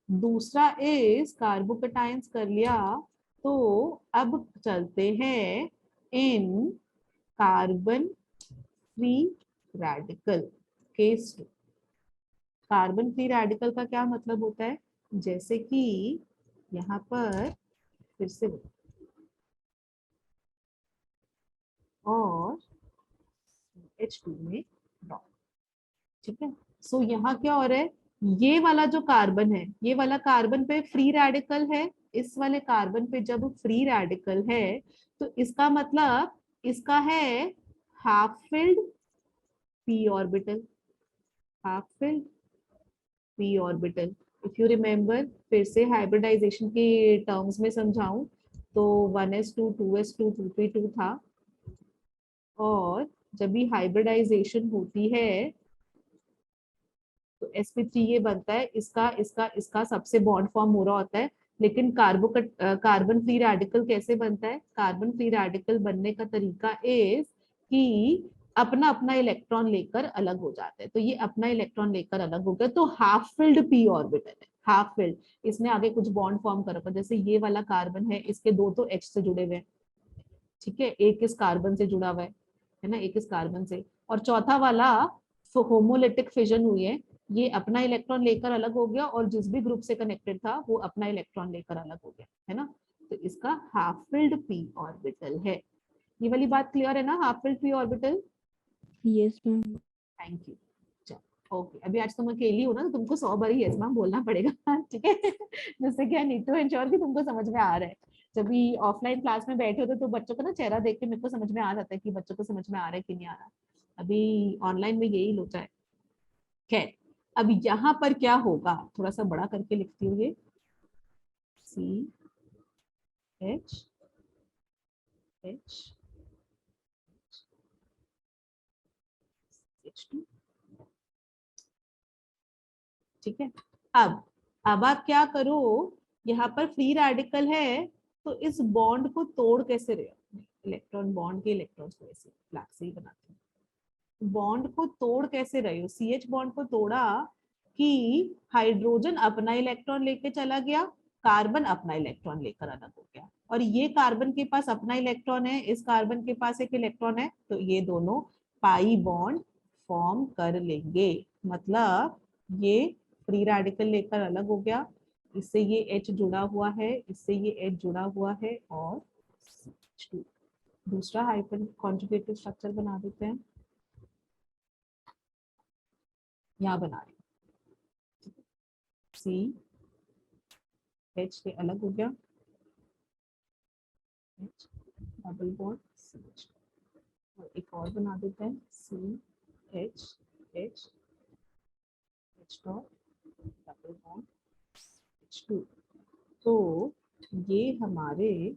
दूसरा इज कार्बोकटायंस कर लिया, तो अब चलते हैं in carbon free radical. Case 2, carbon free radical का क्या मतलब होता है, जैसे कि यहाँ पर फिर से, और H2 में डॉट। ठीक है, सो यहाँ क्या हो रहा है, ये वाला जो कार्बन है, ये वाला कार्बन पे फ्री रेडिकल है, इस वाले कार्बन पे जब फ्री रेडिकल है, तो इसका मतलब इसका है half filled p orbital, half filled p orbital. If you remember, फिर से हाइब्रिडाइजेशन के टर्म्स में समझाऊं तो 1s2 2s2 2p2 था, और जब भी हाइब्रिडाइजेशन होती है तो sp3 ये बनता है, इसका इसका इसका सबसे बॉन्ड फॉर्म हो रहा होता है। लेकिन कार्बन फ्री रेडिकल कैसे बनता है, कार्बन फ्री रेडिकल बनने का तरीका इज कि अपना अपना इलेक्ट्रॉन लेकर अलग हो जाता है, तो ये अपना इलेक्ट्रॉन लेकर अलग हो गया, तो हाफ फिल्ड p ऑर्बिटल है, हाफ फिल्ड। इसने आगे कुछ बॉन्ड फॉर्म कर रखा, जैसे ये वाला कार्बन है, इसके दो तो H से जुड़े हुए हैं, ठीक है, एक इस कार्बन से जुड़ा हुआ है ना, एक इस कार्बन से, और चौथा वाला होमोलिटिक फिजन हुई है, ये अपना इलेक्ट्रॉन लेकर अलग हो गया, और जिस भी ग्रुप से कनेक्टेड था वो अपना इलेक्ट्रॉन लेकर अलग हो गया, है ना, तो इसका हाफ फिल्ड p ऑर्बिटल है। ये वाली बात क्लियर है ना, half filled p orbital? Yes, ma'am. Thank you. Okay, अभी आज तुम अकेली हो ना, तो तुमको 100 बार यस मैम बोलना पड़ेगा ठीक है, जिससे कि आई नीड टू इंश्योर कि तुमको समझ में आ रहा है। जब भी ऑफलाइन क्लास में बैठे होते तो बच्चों का ना चेहरा देख के मेरे को समझ में आ जाता है कि बच्चों को समझ में आ रहा है कि नहीं आ रहा। अभी ऑनलाइन में यही लोचा है। खैर, अब यहाँ पर क्या होगा, थोड़ा सा बड़ा करके लिखती हूँ, ये CH H2, ठीक है। अब अब आप क्या करो, यहाँ पर फ्री रेडिकल है तो इस बॉन्ड को तोड़ कैसे रहे हो, इलेक्ट्रॉन बॉन्ड के इलेक्ट्रॉन्स को ऐसे फ्लैग से ही बनाते हैं, बॉन्ड को तोड़ कैसे रहे हो, सी एच बॉन्ड को तोड़ा कि हाइड्रोजन अपना इलेक्ट्रॉन लेके चला गया, कार्बन अपना इलेक्ट्रॉन लेकर अलग हो गया, और ये कार्बन के पास अपना इलेक्ट्रॉन है, इस कार्बन के पास एक इलेक्ट्रॉन है, तो ये दोनों पाई बॉन्ड फॉर्म कर लेंगे। मतलब ये फ्री रेडिकल लेकर अलग हो गया, इससे ये H जुड़ा हुआ है, इससे ये H जुड़ा हुआ है, और CH2 दूसरा हाइपर कॉन्जुगेटिव स्ट्रक्चर बना देते हैं, यहाँ बना रहे सी एच से अलग हो गया, H double bond C H, और एक और बना देते हैं C H H H dot double bond H two. तो ये हमारे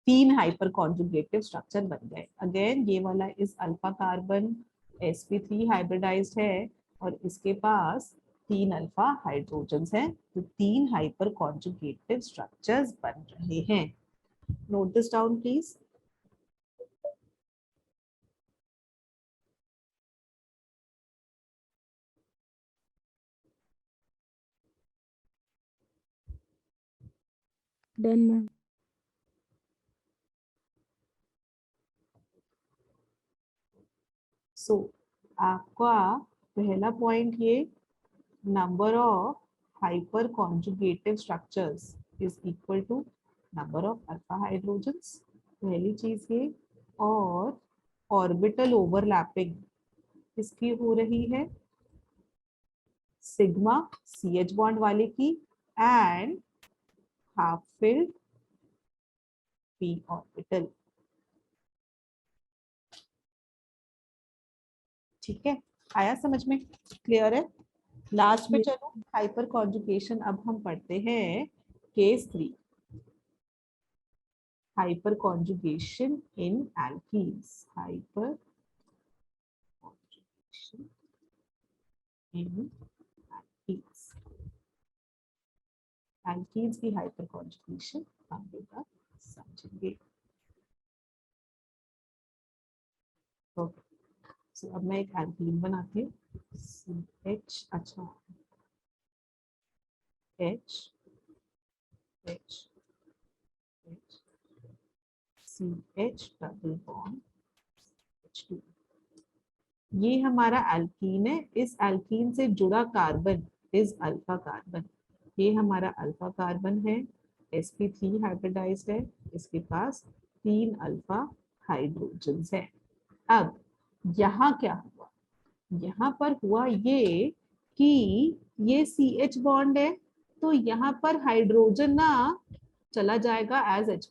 3 हाइपर कॉन्जुगेटिव स्ट्रक्चर बन गए। अगेन ये वाला इस अल्फा कार्बन sp3 हाइब्रिडाइज्ड है, और इसके पास 3 अल्फा हाइड्रोजन्स हैं, तो 3 हाइपर कॉन्जुगेटिव स्ट्रक्चर्स बन रहे हैं। Note this down please. Done ma'am. So आपका पहला पॉइंट ये, number of hyper conjugative structures is equal to number of alpha hydrogens, पहली चीज ये, और ऑर्बिटल ओवरलैपिंग किसकी हो रही है, सिग्मा सी एच बॉन्ड वाले की and half filled P orbital. ठीक है, आया समझ में, क्लियर है। लास्ट पे चलो, हाइपर कॉन्जुगेशन अब हम पढ़ते हैं case 3, hyper conjugation in alkenes, hyper conjugation in alkenes, alkenes की hyper conjugation हम बेटा समझेंगे। ओके, सो अब मैं एक एल्कीन बनाती हूँ, CH, अच्छा H H H CH double bond H2, ये हमारा एल्कीन है, इस एल्कीन से जुड़ा कार्बन इज अल्फा कार्बन, ये हमारा अल्फा कार्बन है, sp3 हाइब्रिडाइज्ड है, इसके पास 3 अल्फा हाइड्रोजन्स है। अब यहाँ क्या हुआ, यहाँ पर हुआ ये कि ये CH बॉन्ड है, तो यहाँ पर हाइड्रोजन ना चला जाएगा एज H+,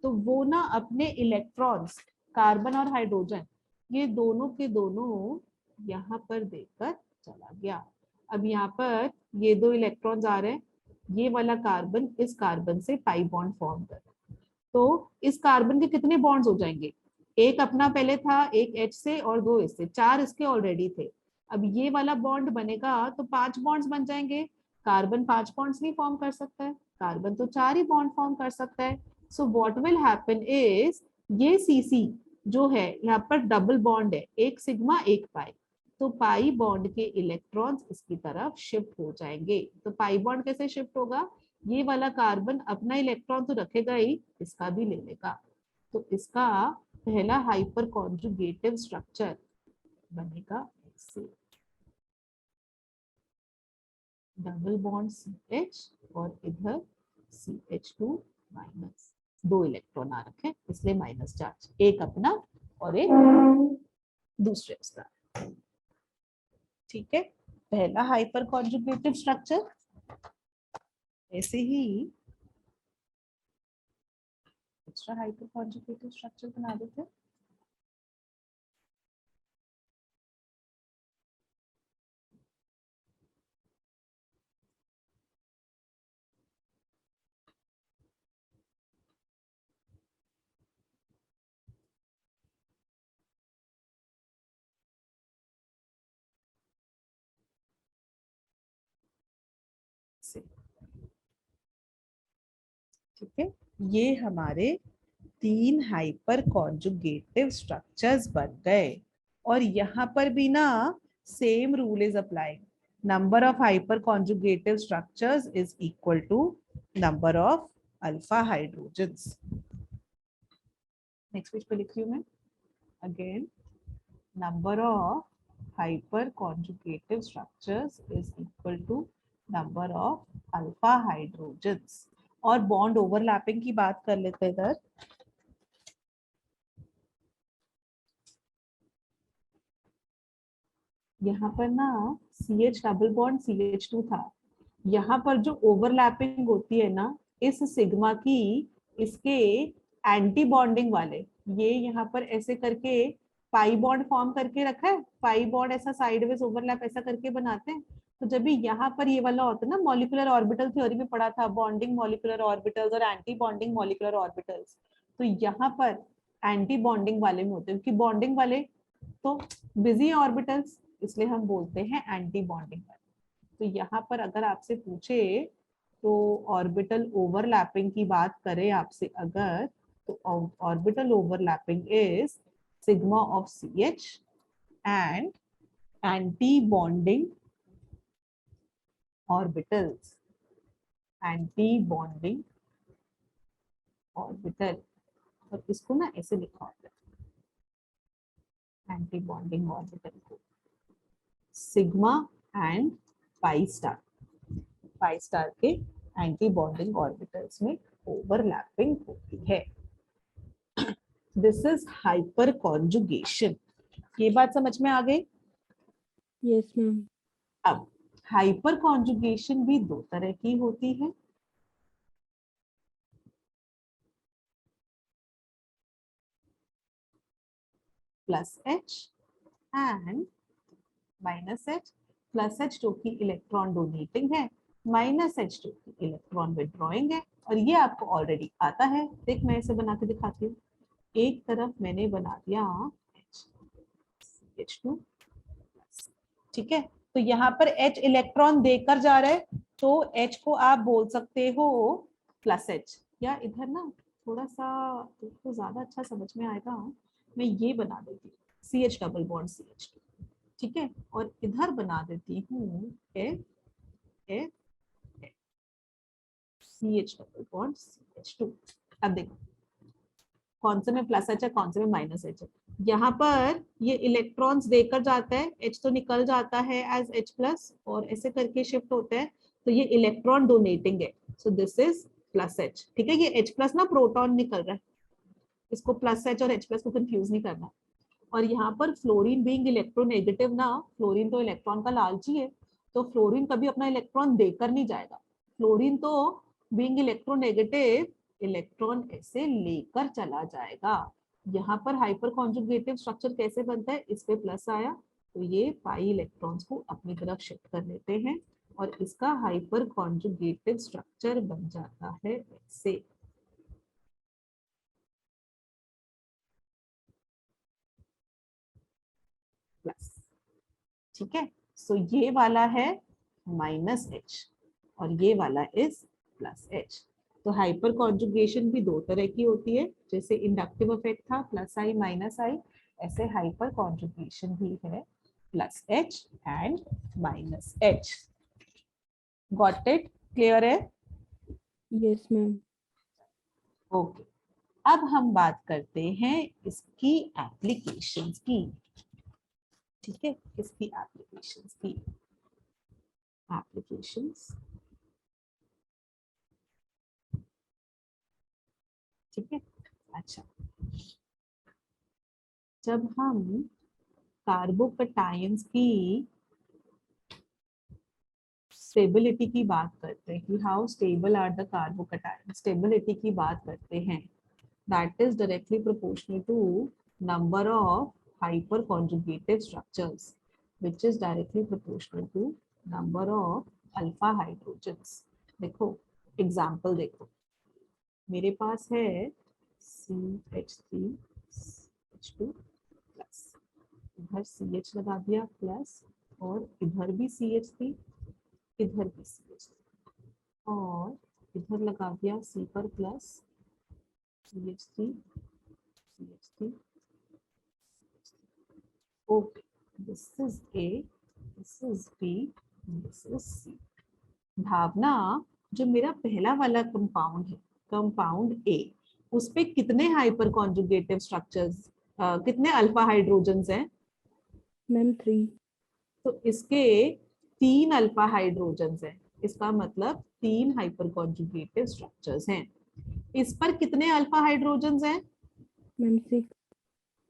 तो वो ना अपने इलेक्ट्रॉन्स, कार्बन और हाइड्रोजन ये दोनों के दोनों यहाँ पर देकर चला गया। अब यहाँ पर ये 2 इलेक्ट्रॉन्स आ रहे हैं, ये वाला कार्बन इस कार्बन से पाई बॉन्ड फॉर्म कर, तो इस कार्बन के कितने बॉन्ड्स हो जाएंगे, एक अपना पहले था, एक H से और 2 इससे, 4 इसके ऑलरेडी थे। अब ये वाला बॉन्ड बनेगा तो 5 बॉन्ड्स बन जाएंगे, कार्बन 5 बॉन्ड्स नहीं फॉर्म कर सकता है, कार्बन तो 4 ही बॉन्ड फॉर्म कर सकता है। So what will happen is, ये CC जो है यहाँ पर डबल बॉन्ड है, एक सिग्मा एक पाई, तो पाई बॉन्ड के इलेक्ट्रॉन्स इसकी तरफ शिफ्ट हो जाएंगे। तो पाई बॉन्ड कैसे शिफ्ट होगा, ये वाला कार्बन अपना इलेक्ट्रॉन तो रखेगा ही, इसका भी ले लेगा, तो इसका पहला हाइपर कॉन्जुगेटिव स्ट्रक्चर बनेगा ऐसे, डबल बॉन्ड CH और इधर CH2 माइनस, 2 इलेक्ट्रॉन आ रखे हैं इसलिए माइनस चार्ज, एक अपना और एक दूसरे उसका। ठीक है, पहला हाइपर कॉन्जुगेटिव स्ट्रक्चर। ऐसे ही दूसरा हाइपर कॉन्जुगेटिव स्ट्रक्चर बना देते हैं। ऐसे, ठीक है। ये हमारे 3 हाइपर कॉन्जुगेटिव स्ट्रक्चर्स बन गए। और यहाँ पर भी ना same rule is applying, number of hyperconjugative structures is equal to number of alpha hydrogens. Next page पे लिख रही हूँ मैं again, number of hyperconjugative structures is equal to number of alpha hydrogens। और बॉन्ड ओवरलैपिंग की बात कर लेते हैं इधर। यहाँ पर ना CH डबल बॉन्ड CH2 था, यहाँ पर जो ओवरलैपिंग होती है ना इस सिग्मा की, इसके एंटी बॉन्डिंग वाले, ये यहाँ पर ऐसे करके पाई बॉन्ड फॉर्म करके रखा है, पाई बॉन्ड ऐसा साइडवेज ओवरलैप ऐसा करके बनाते हैं। तो जब भी यहाँ पर ये वाला होता है ना, मॉलिक्यूलर ऑर्बिटल थ्योरी में पढ़ा था, बॉन्डिंग मॉलिक्यूलर ऑर्बिटल्स और एंटी बॉन्डिंग मॉलिक्यूलर ऑर्बिटल्स, तो यहाँ पर एंटी बॉन्डिंग वाले में होते हैं, क्योंकि बॉन्डिंग वाले तो बिजी ऑर्बिटल्स, इसलिए हम बोलते हैं एंटी बॉन्डिंग वाले। तो यहाँ पर अगर आपसे पूछे तो ऑर्बिटल ओवरलैपिंग की बात करें आपसे अगर, तो orbital overlapping is sigma of CH and anti bonding orbitals, anti bonding orbital, और इसको ना ऐसे लिखा होता है एंटी बॉन्डिंग ऑर्बिटल को sigma and pi star, pi star के एंटी बॉन्डिंग ऑर्बिटल्स में ओवरलैपिंग होती है। This is hyper conjugation. ये बात समझ में आ गई? Yes ma'am. अब हाइपर कॉन्जुगेशन भी 2 तरह की होती है। Plus H and minus H। Plus H जो कि इलेक्ट्रॉन डोनेटिंग है, माइनस H जो कि इलेक्ट्रॉन विड्रॉइंग है। और ये आपको ऑलरेडी आता है, देख मैं इसे बना के दिखाती हूँ। एक तरफ मैंने बना दिया H2, ठीक है। तो यहाँ पर H इलेक्ट्रॉन देकर जा रहा है, तो H को आप बोल सकते हो प्लस H, या इधर ना थोड़ा सा तो ज्यादा अच्छा समझ में आएगा, मैं ये बना देती हूँ CH डबल बॉन्ड CH2, ठीक है। और इधर बना देती हूँ F CH double bond CH2। अब देखो कौन से में प्लस H है, कौन से में माइनस H है। यहाँ पर ये इलेक्ट्रॉन्स देकर जाता है, H तो निकल जाता है एज H प्लस और ऐसे करके शिफ्ट होता है, तो ये इलेक्ट्रॉन डोनेटिंग है, so this is plus H, ठीक है। ये H प्लस ना प्रोटॉन निकल रहा है, इसको प्लस H और H प्लस को कंफ्यूज नहीं करना। और यहाँ पर फ्लोरीन बीइंग इलेक्ट्रोनेगेटिव ना, फ्लोरीन तो इलेक्ट्रॉन का लालची है, तो फ्लोरीन कभी अपना इलेक्ट्रॉन देकर नहीं जाएगा, फ्लोरीन तो बीइंग इलेक्ट्रोनेगेटिव इलेक्ट्रॉन ऐसे लेकर चला जाएगा। यहाँ पर हाइपर कॉन्जुगेटिव स्ट्रक्चर कैसे बनता है, इस पे प्लस आया तो ये पाई इलेक्ट्रॉन्स को अपनी तरफ शिफ्ट कर लेते हैं और इसका हाइपर कॉन्जुगेटिव स्ट्रक्चर बन जाता है ऐसे। प्लस, ठीक है। सो ये वाला है माइनस H और ये वाला इज प्लस H। तो हाइपर कॉन्जुगेशन भी 2 तरह की होती है, जैसे इंडक्टिव इफेक्ट था प्लस I माइनस I, ऐसे हाइपर कॉन्जुगेशन भी है plus H and minus H। Got it? Clear है? Yes ma'am. ओके, अब हम बात करते हैं इसकी एप्लीकेशंस की, ठीक है। इसकी एप्लीकेशंस की, एप्लीकेशंस, ठीक है। अच्छा, जब हम कार्बोकटायंस की स्टेबिलिटी की बात करते हैं कि how stable are the carbocation, stability की बात करते हैं, that is directly proportional to number of hyperconjugative structures which is directly proportional to number of alpha hydrogens. देखो एग्जांपल देखो, मेरे पास है CH3H2 प्लस, इधर CH लगा दिया प्लस, और इधर भी CH3, इधर भी CH3, और इधर लगा दिया C पर plus CH3 CH3। Okay, this is A, this is B, this is C। भावना, जो मेरा पहला वाला कंपाउंड है, कंपाउंड A, उस पे कितने हाइपर कॉन्जुगेटिव स्ट्रक्चर्स, कितने अल्फा हाइड्रोजन्स हैं? मैम 3। तो इसके 3 अल्फा हाइड्रोजन्स हैं, इसका मतलब 3 हाइपर कॉन्जुगेटिव स्ट्रक्चर्स हैं। इस पर कितने अल्फा हाइड्रोजन्स हैं? मैम 6।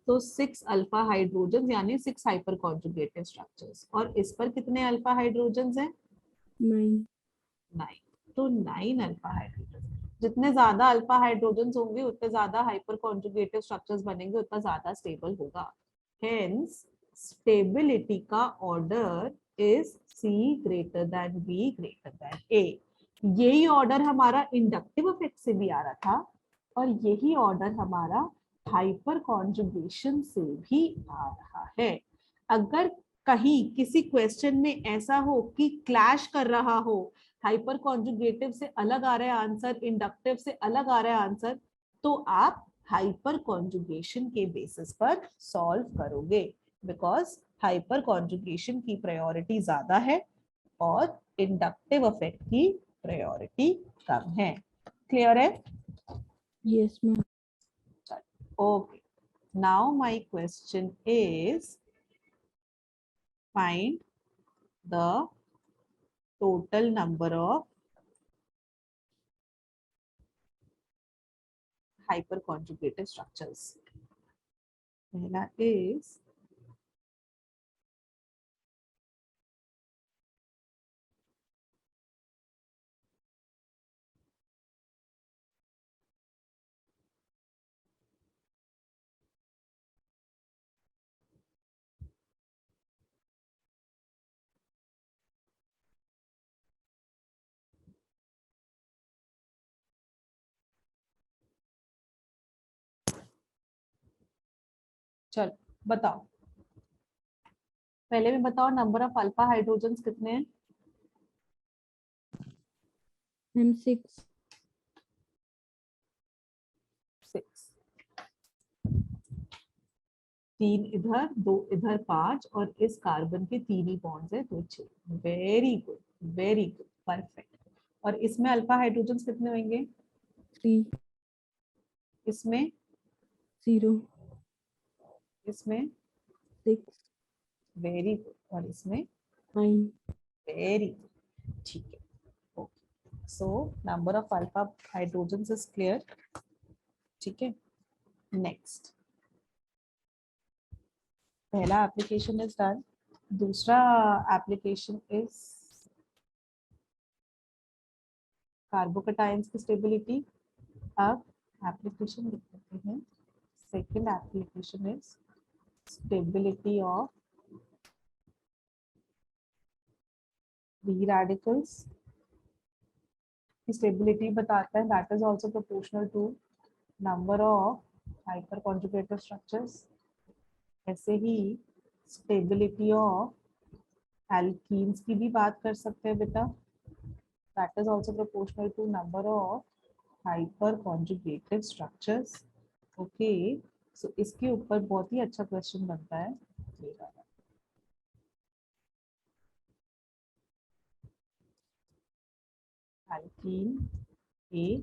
तो 6 अल्फा हाइड्रोजन यानी 6 हाइपर कॉन्जुगेटिव स्ट्रक्चर्स। और इस पर कितने अल्फा हाइड्रोजन्स हैं? 9। 9। तो 9 अल्फा हाइड्रोजन। जितने ज्यादा अल्फा हाइड्रोजन्स होंगे उतने ज्यादा हाइपर कॉन्जुगेटिव स्ट्रक्चर्स बनेंगे, उतना ज्यादा स्टेबल होगा। हेंस स्टेबिलिटी का order is C greater than B greater than A। यही ऑर्डर हमारा इंडक्टिव इफेक्ट से भी आ रहा था, और यही ऑर्डर हमारा हाइपर कॉन्जुगेशन से भी आ रहा है। अगर कहीं किसी क्वेश्चन में ऐसा हो कि क्लैश कर रहा हो, हाइपर कॉन्जुगेटिव से अलग आ रहा है आंसर, इंडक्टिव से अलग आ रहा है आंसर, तो आप हाइपर कॉन्जुगेशन के बेसिस पर सॉल्व करोगे, बिकॉज हाइपर कॉन्जुगेशन की प्रायोरिटी ज्यादा है और इंडक्टिव इफेक्ट की प्रायोरिटी कम है। क्लियर है? Yes ma'am. Okay, now my question is find the total number of hyperconjugated structures. पहला is चल बताओ, पहले भी बताओ नंबर ऑफ अल्फा हाइड्रोजन्स कितने हैं? मैम 6। 6। 3 इधर, 2 इधर, 5, और इस कार्बन के 3 ही बॉन्ड्स है तो 6। Very good, very good, perfect. और इसमें अल्फा हाइड्रोजन्स कितने होंगे? 3। इसमें? 0। इसमें? 6। Very good. और इसमें? 9। वेरी गुड, ठीक है। Okay, so number of alpha hydrogens is clear. ठीक है, नेक्स्ट, पहला एप्लीकेशन इज डन। दूसरा एप्लीकेशन इज कार्बोकैटायंस की स्टेबिलिटी। अब एप्लीकेशन लिख देते हैं। Second application is stability of free radicals. Stability बताता है that is also proportional to number of hyperconjugated structures. ऐसे ही स्टेबिलिटी ऑफ एल्कीन्स की भी बात कर सकते हैं बेटा, that is also proportional to number of hyperconjugated structures. Okay, so इसके ऊपर बहुत ही अच्छा क्वेश्चन बनता है ये वाला। Alkene A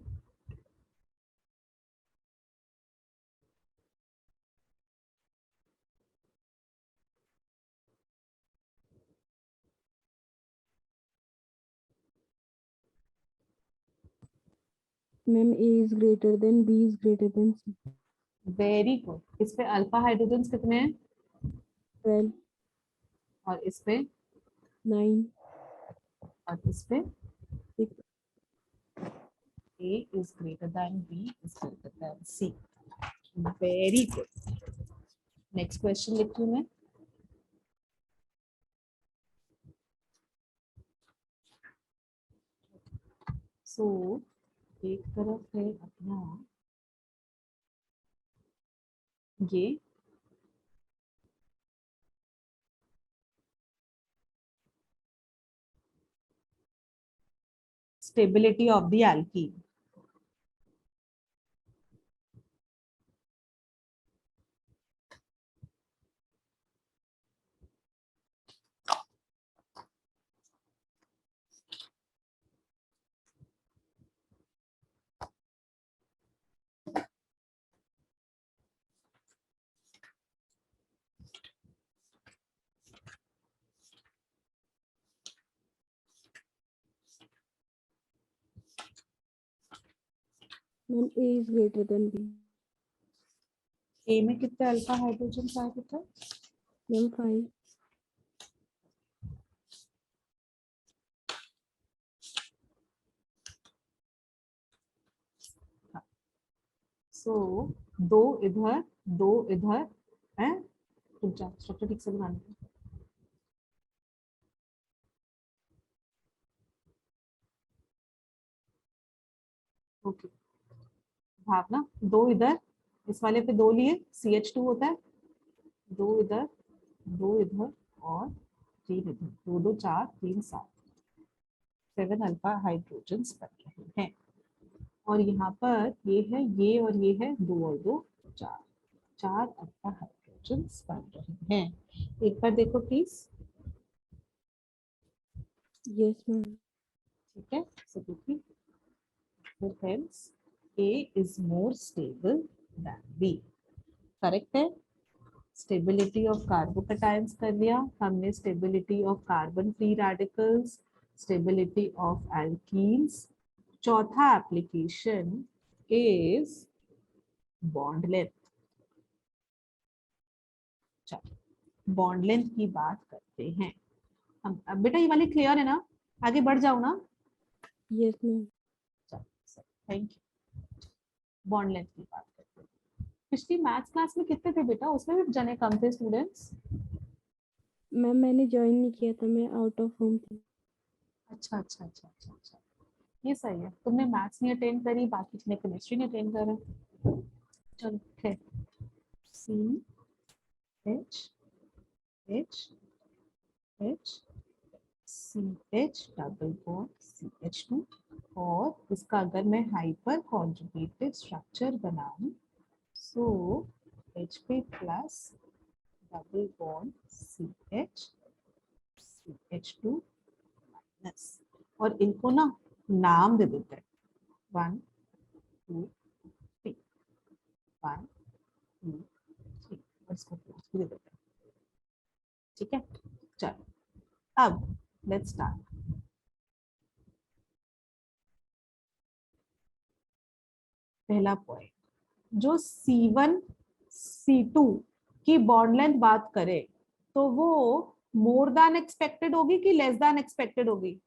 ma'am A is greater than B is greater than C। Very good. इस पे अल्फा हाइड्रोजन कितने हैं? 12। और इस पे? 9। और इस पे? 6। A is greater than B is greater than C। Very good. Next question लिखती हूँ मैं। सो एक तरफ है अपना ये stability of the alkene. Ma'am A is greater than B. ए में कितने अल्फा हाइड्रोजन आए बेटा? मैम 5. सो दो इधर है। तुम स्ट्रक्चर ठीक से बनाने का। ओके, भावना दो इधर, इस वाले पे दो लिए CH2 होता है, दो इधर और 3 इधर, 2 2 4 3 7, 7 अल्फा हाइड्रोजन बन रहे हैं। और यहाँ पर ये है, ये और ये है, 2 और 2 4, 4 अल्फा हाइड्रोजन बन रहे हैं। एक बार देखो प्लीज। Yes ma'am. ठीक है, so देखिए, so hence A is more stable than B। Correct है। स्टेबिलिटी ऑफ कार्बोकैटायंस कर लिया हमने, stability of carbon free radicals, stability of alkenes. चौथा एप्लीकेशन इज बॉन्ड लेंथ। चलो बॉन्ड लेंथ की बात करते हैं हम। अब बेटा ये वाली क्लियर है ना? आगे बढ़ जाओ ना। Yes ma'am. चलो थैंक यू। बॉन्ड लेंथ की बात करते हैं। पिछली मैथ्स क्लास में कितने थे बेटा? उसमें भी जने कम थे स्टूडेंट्स। मैम मैंने ज्वाइन नहीं किया था, मैं आउट ऑफ होम थी. अच्छा अच्छा अच्छा अच्छा अच्छा, ये सही है। तुमने मैथ्स नहीं अटेंड करी, बाकी ने केमिस्ट्री नहीं अटेंड करा। चलो ठीक, C H H H C H double bond CH2। और इसका अगर मैं हाइपर कॉन्जुगेटेड स्ट्रक्चर बनाऊं, so HP plus double bond CH2 minus. और इनको ना नाम दे देते हैं, 1 2 3, 1 2 3, और इसको क्लोज भी दे देते हैं। ठीक है, चलो अब लेट्स स्टार्ट। पहला पॉइंट, जो C1 C2 की बॉन्ड लेंथ बात करे तो वो मोर देन एक्सपेक्टेड होगी कि लेस देन एक्सपेक्टेड होगी?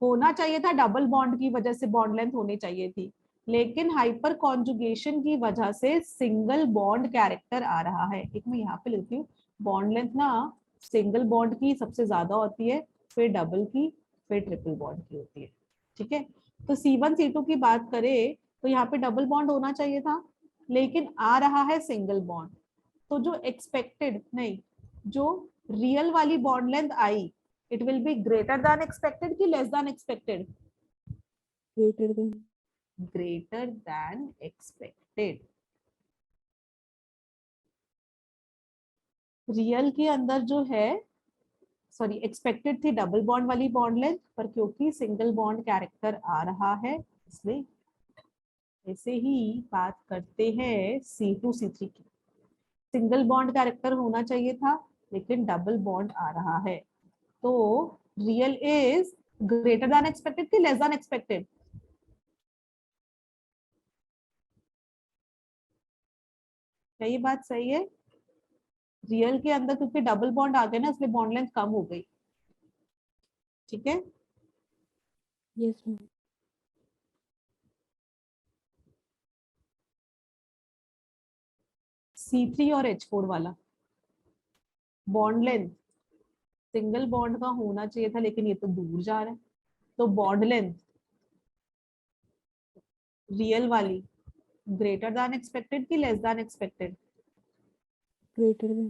होना चाहिए था, डबल बॉन्ड की वजह से बॉन्ड लेंथ होनी चाहिए थी, लेकिन हाइपर कॉन्जुगेशन की वजह से सिंगल बॉन्ड कैरेक्टर आ रहा है। एक मैं यहाँ पे लिखती हूँ, बॉन्ड लेंथ ना सिंगल बॉन्ड की सबसे ज्यादा होती है, फिर डबल की, फिर ट्रिपल बॉन्ड की होती है। ठीक है, तो C1 C2 की बात करें तो यहाँ पे डबल बॉन्ड होना चाहिए था, लेकिन आ रहा है सिंगल बॉन्ड। तो जो एक्सपेक्टेड नहीं, जो रियल वाली bond length I, it will be greater than expected कि less than expected? Greater than. Greater than expected। Real के अंदर जो है, सॉरी एक्सपेक्टेड थी डबल बॉन्ड वाली बॉन्ड लेंथ, पर क्योंकि सिंगल बॉन्ड कैरेक्टर आ रहा है इसलिए। ऐसे ही बात करते हैं C2 C3 की। सिंगल बॉन्ड कैरेक्टर होना चाहिए था, लेकिन डबल बॉन्ड आ रहा है, तो real is greater than expected कि लेस देन एक्सपेक्टेड? क्या ये बात सही है? रियल के अंदर क्योंकि डबल बॉन्ड आ गए ना, इसलिए बॉन्ड लेंथ कम हो गई। ठीक है, Yes मैम. C3 और H4 वाला बॉन्ड लेंथ सिंगल बॉन्ड का होना चाहिए था, लेकिन ये तो दूर जा रहा है, तो बॉन्ड लेंथ रियल वाली ग्रेटर देन एक्सपेक्टेड कि less than expected? Greater than.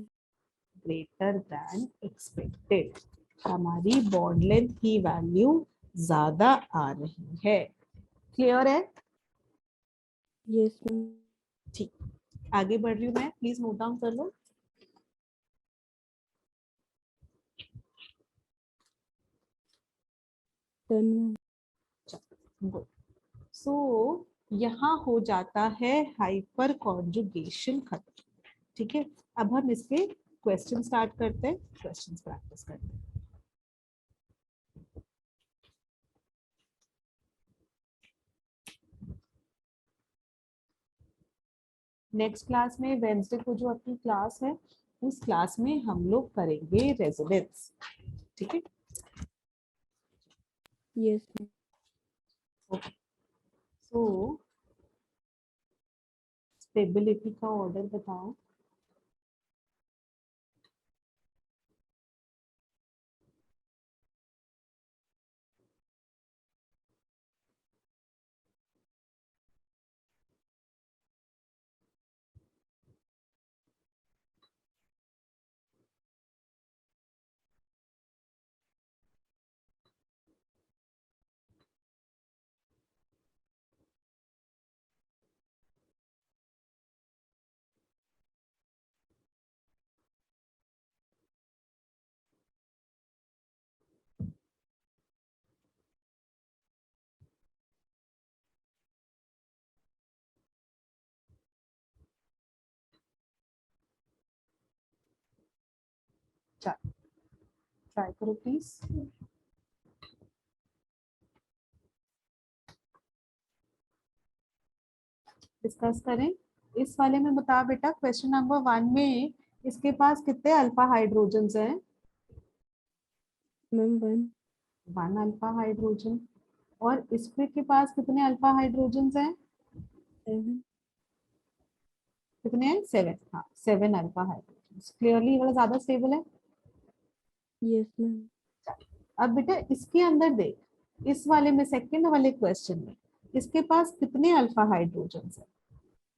Greater than expected. हमारी बॉन्ड लेंथ की वैल्यू ज्यादा आ रही है। क्लियर है? Yes ma'am. ठीक, आगे बढ़ रही हूँ मैं, प्लीज नोट डाउन कर लो। Done ma'am. गुड। सो यहाँ हो जाता है हाइपर कॉन्जुगेशन खत्म। ठीक है, अब हम इसके क्वेश्चन स्टार्ट करते हैं, क्वेश्चंस प्रैक्टिस करते हैं। नेक्स्ट क्लास में वेंसडे को जो अपनी क्लास है, उस क्लास में हम लोग करेंगे रेजोनेंस। ठीक है, yes ma'am. Okay. So stability का ऑर्डर बताओ। ट्राई करो प्लीज। डिस्कस करें। इस वाले में बता बेटा, क्वेश्चन नंबर 1 में इसके पास कितने अल्फा हाइड्रोजन्स हैं? Ma'am 1 alpha hydrogen. और इसके के पास कितने अल्फा हाइड्रोजन्स हैं? 7। कितने हैं? 7। हाँ, 7 अल्फा हाइड्रोजन्स। क्लियरली ये वाला ज्यादा स्टेबल है। Yes ma'am. अब बेटा इसके अंदर देख, इस वाले में सेकंड वाले क्वेश्चन में इसके पास कितने अल्फा हाइड्रोजन्स हैं?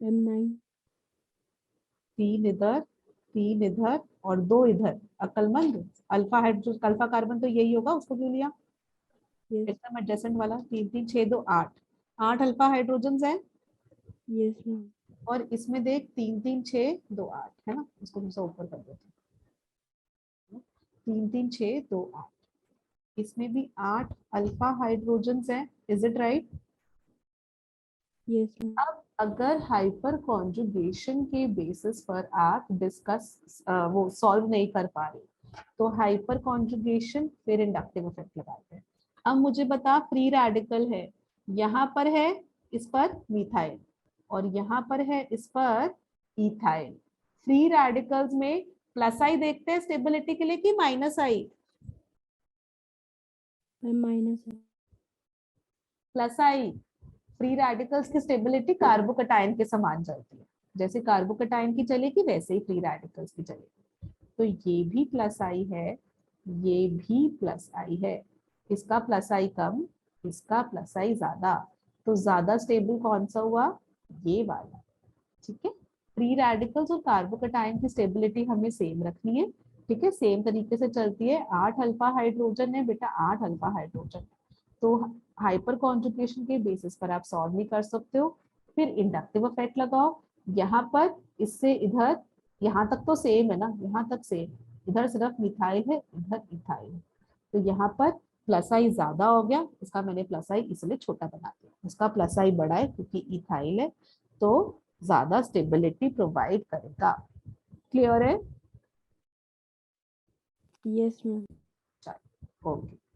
मैम 9। 3 इधर, 3 इधर और 2 इधर। अकलमंद। अल्फा हाइड्रोजन, अल्फा कार्बन तो यही होगा, उसको क्यों लिया? यस। एकदम एडजेसेंट वाला। 3 3 6 2 8, 8 अल्फा हाइड्रोजन्स हैं। Yes ma'am. और इसमें देख 3 3 6 2 8 है ना, इसको थोड़ा सा ऊपर कर देते हैं। 3 3 6 2 8, इसमें भी 8 अल्फा हाइड्रोजन्स हैं। Is it right? Yes ma'am. अब अगर हाइपर कॉन्जुगेशन के बेसिस पर आप डिस्कस वो सॉल्व नहीं कर पा रहे, तो हाइपर कॉन्जुगेशन फिर इंडक्टिव इफेक्ट लगाते हैं। अब मुझे बता, फ्री रेडिकल है, यहाँ पर है इस पर मिथाइल, और यहाँ पर है इस पर इथाइल। फ्री रेडिकल्स में प्लस आई देखते हैं स्टेबिलिटी के लिए कि माइनस आई? मैम माइनस है। प्लस आई। फ्री रेडिकल्स की स्टेबिलिटी कार्बोकैटायन के समान चलती है, जैसे कार्बोकैटायन की चलेगी वैसे ही फ्री रेडिकल्स की चलेगी। तो ये भी प्लस आई है, ये भी प्लस आई है। इसका प्लस आई कम, इसका प्लस आई ज्यादा, तो ज्यादा स्टेबल कौन सा हुआ? ये वाला। ठीक है, फ्री रेडिकल्स और कार्बोकैटायन की स्टेबिलिटी हमें सेम रखनी है। ठीक है, सेम तरीके से चलती है। 8 अल्फा हाइड्रोजन है बेटा, 8 अल्फा हाइड्रोजन। तो हाइपर कॉन्जुगेशन के बेसिस पर आप सॉल्व नहीं कर सकते हो, फिर इंडक्टिव इफेक्ट लगाओ। यहाँ पर इससे इधर, यहाँ तक तो सेम है ना, यहाँ तक सेम, इधर सिर्फ मिथाइल है, इधर इथाइल है। तो यहाँ पर प्लस आई ज्यादा हो गया, इसका मैंने प्लस आई इसलिए छोटा बना दिया, इसका प्लस आई बड़ा है क्योंकि इथाइल है, तो ज्यादा स्टेबिलिटी प्रोवाइड करेगा। क्लियर है? Yes ma'am. चलो, ओके।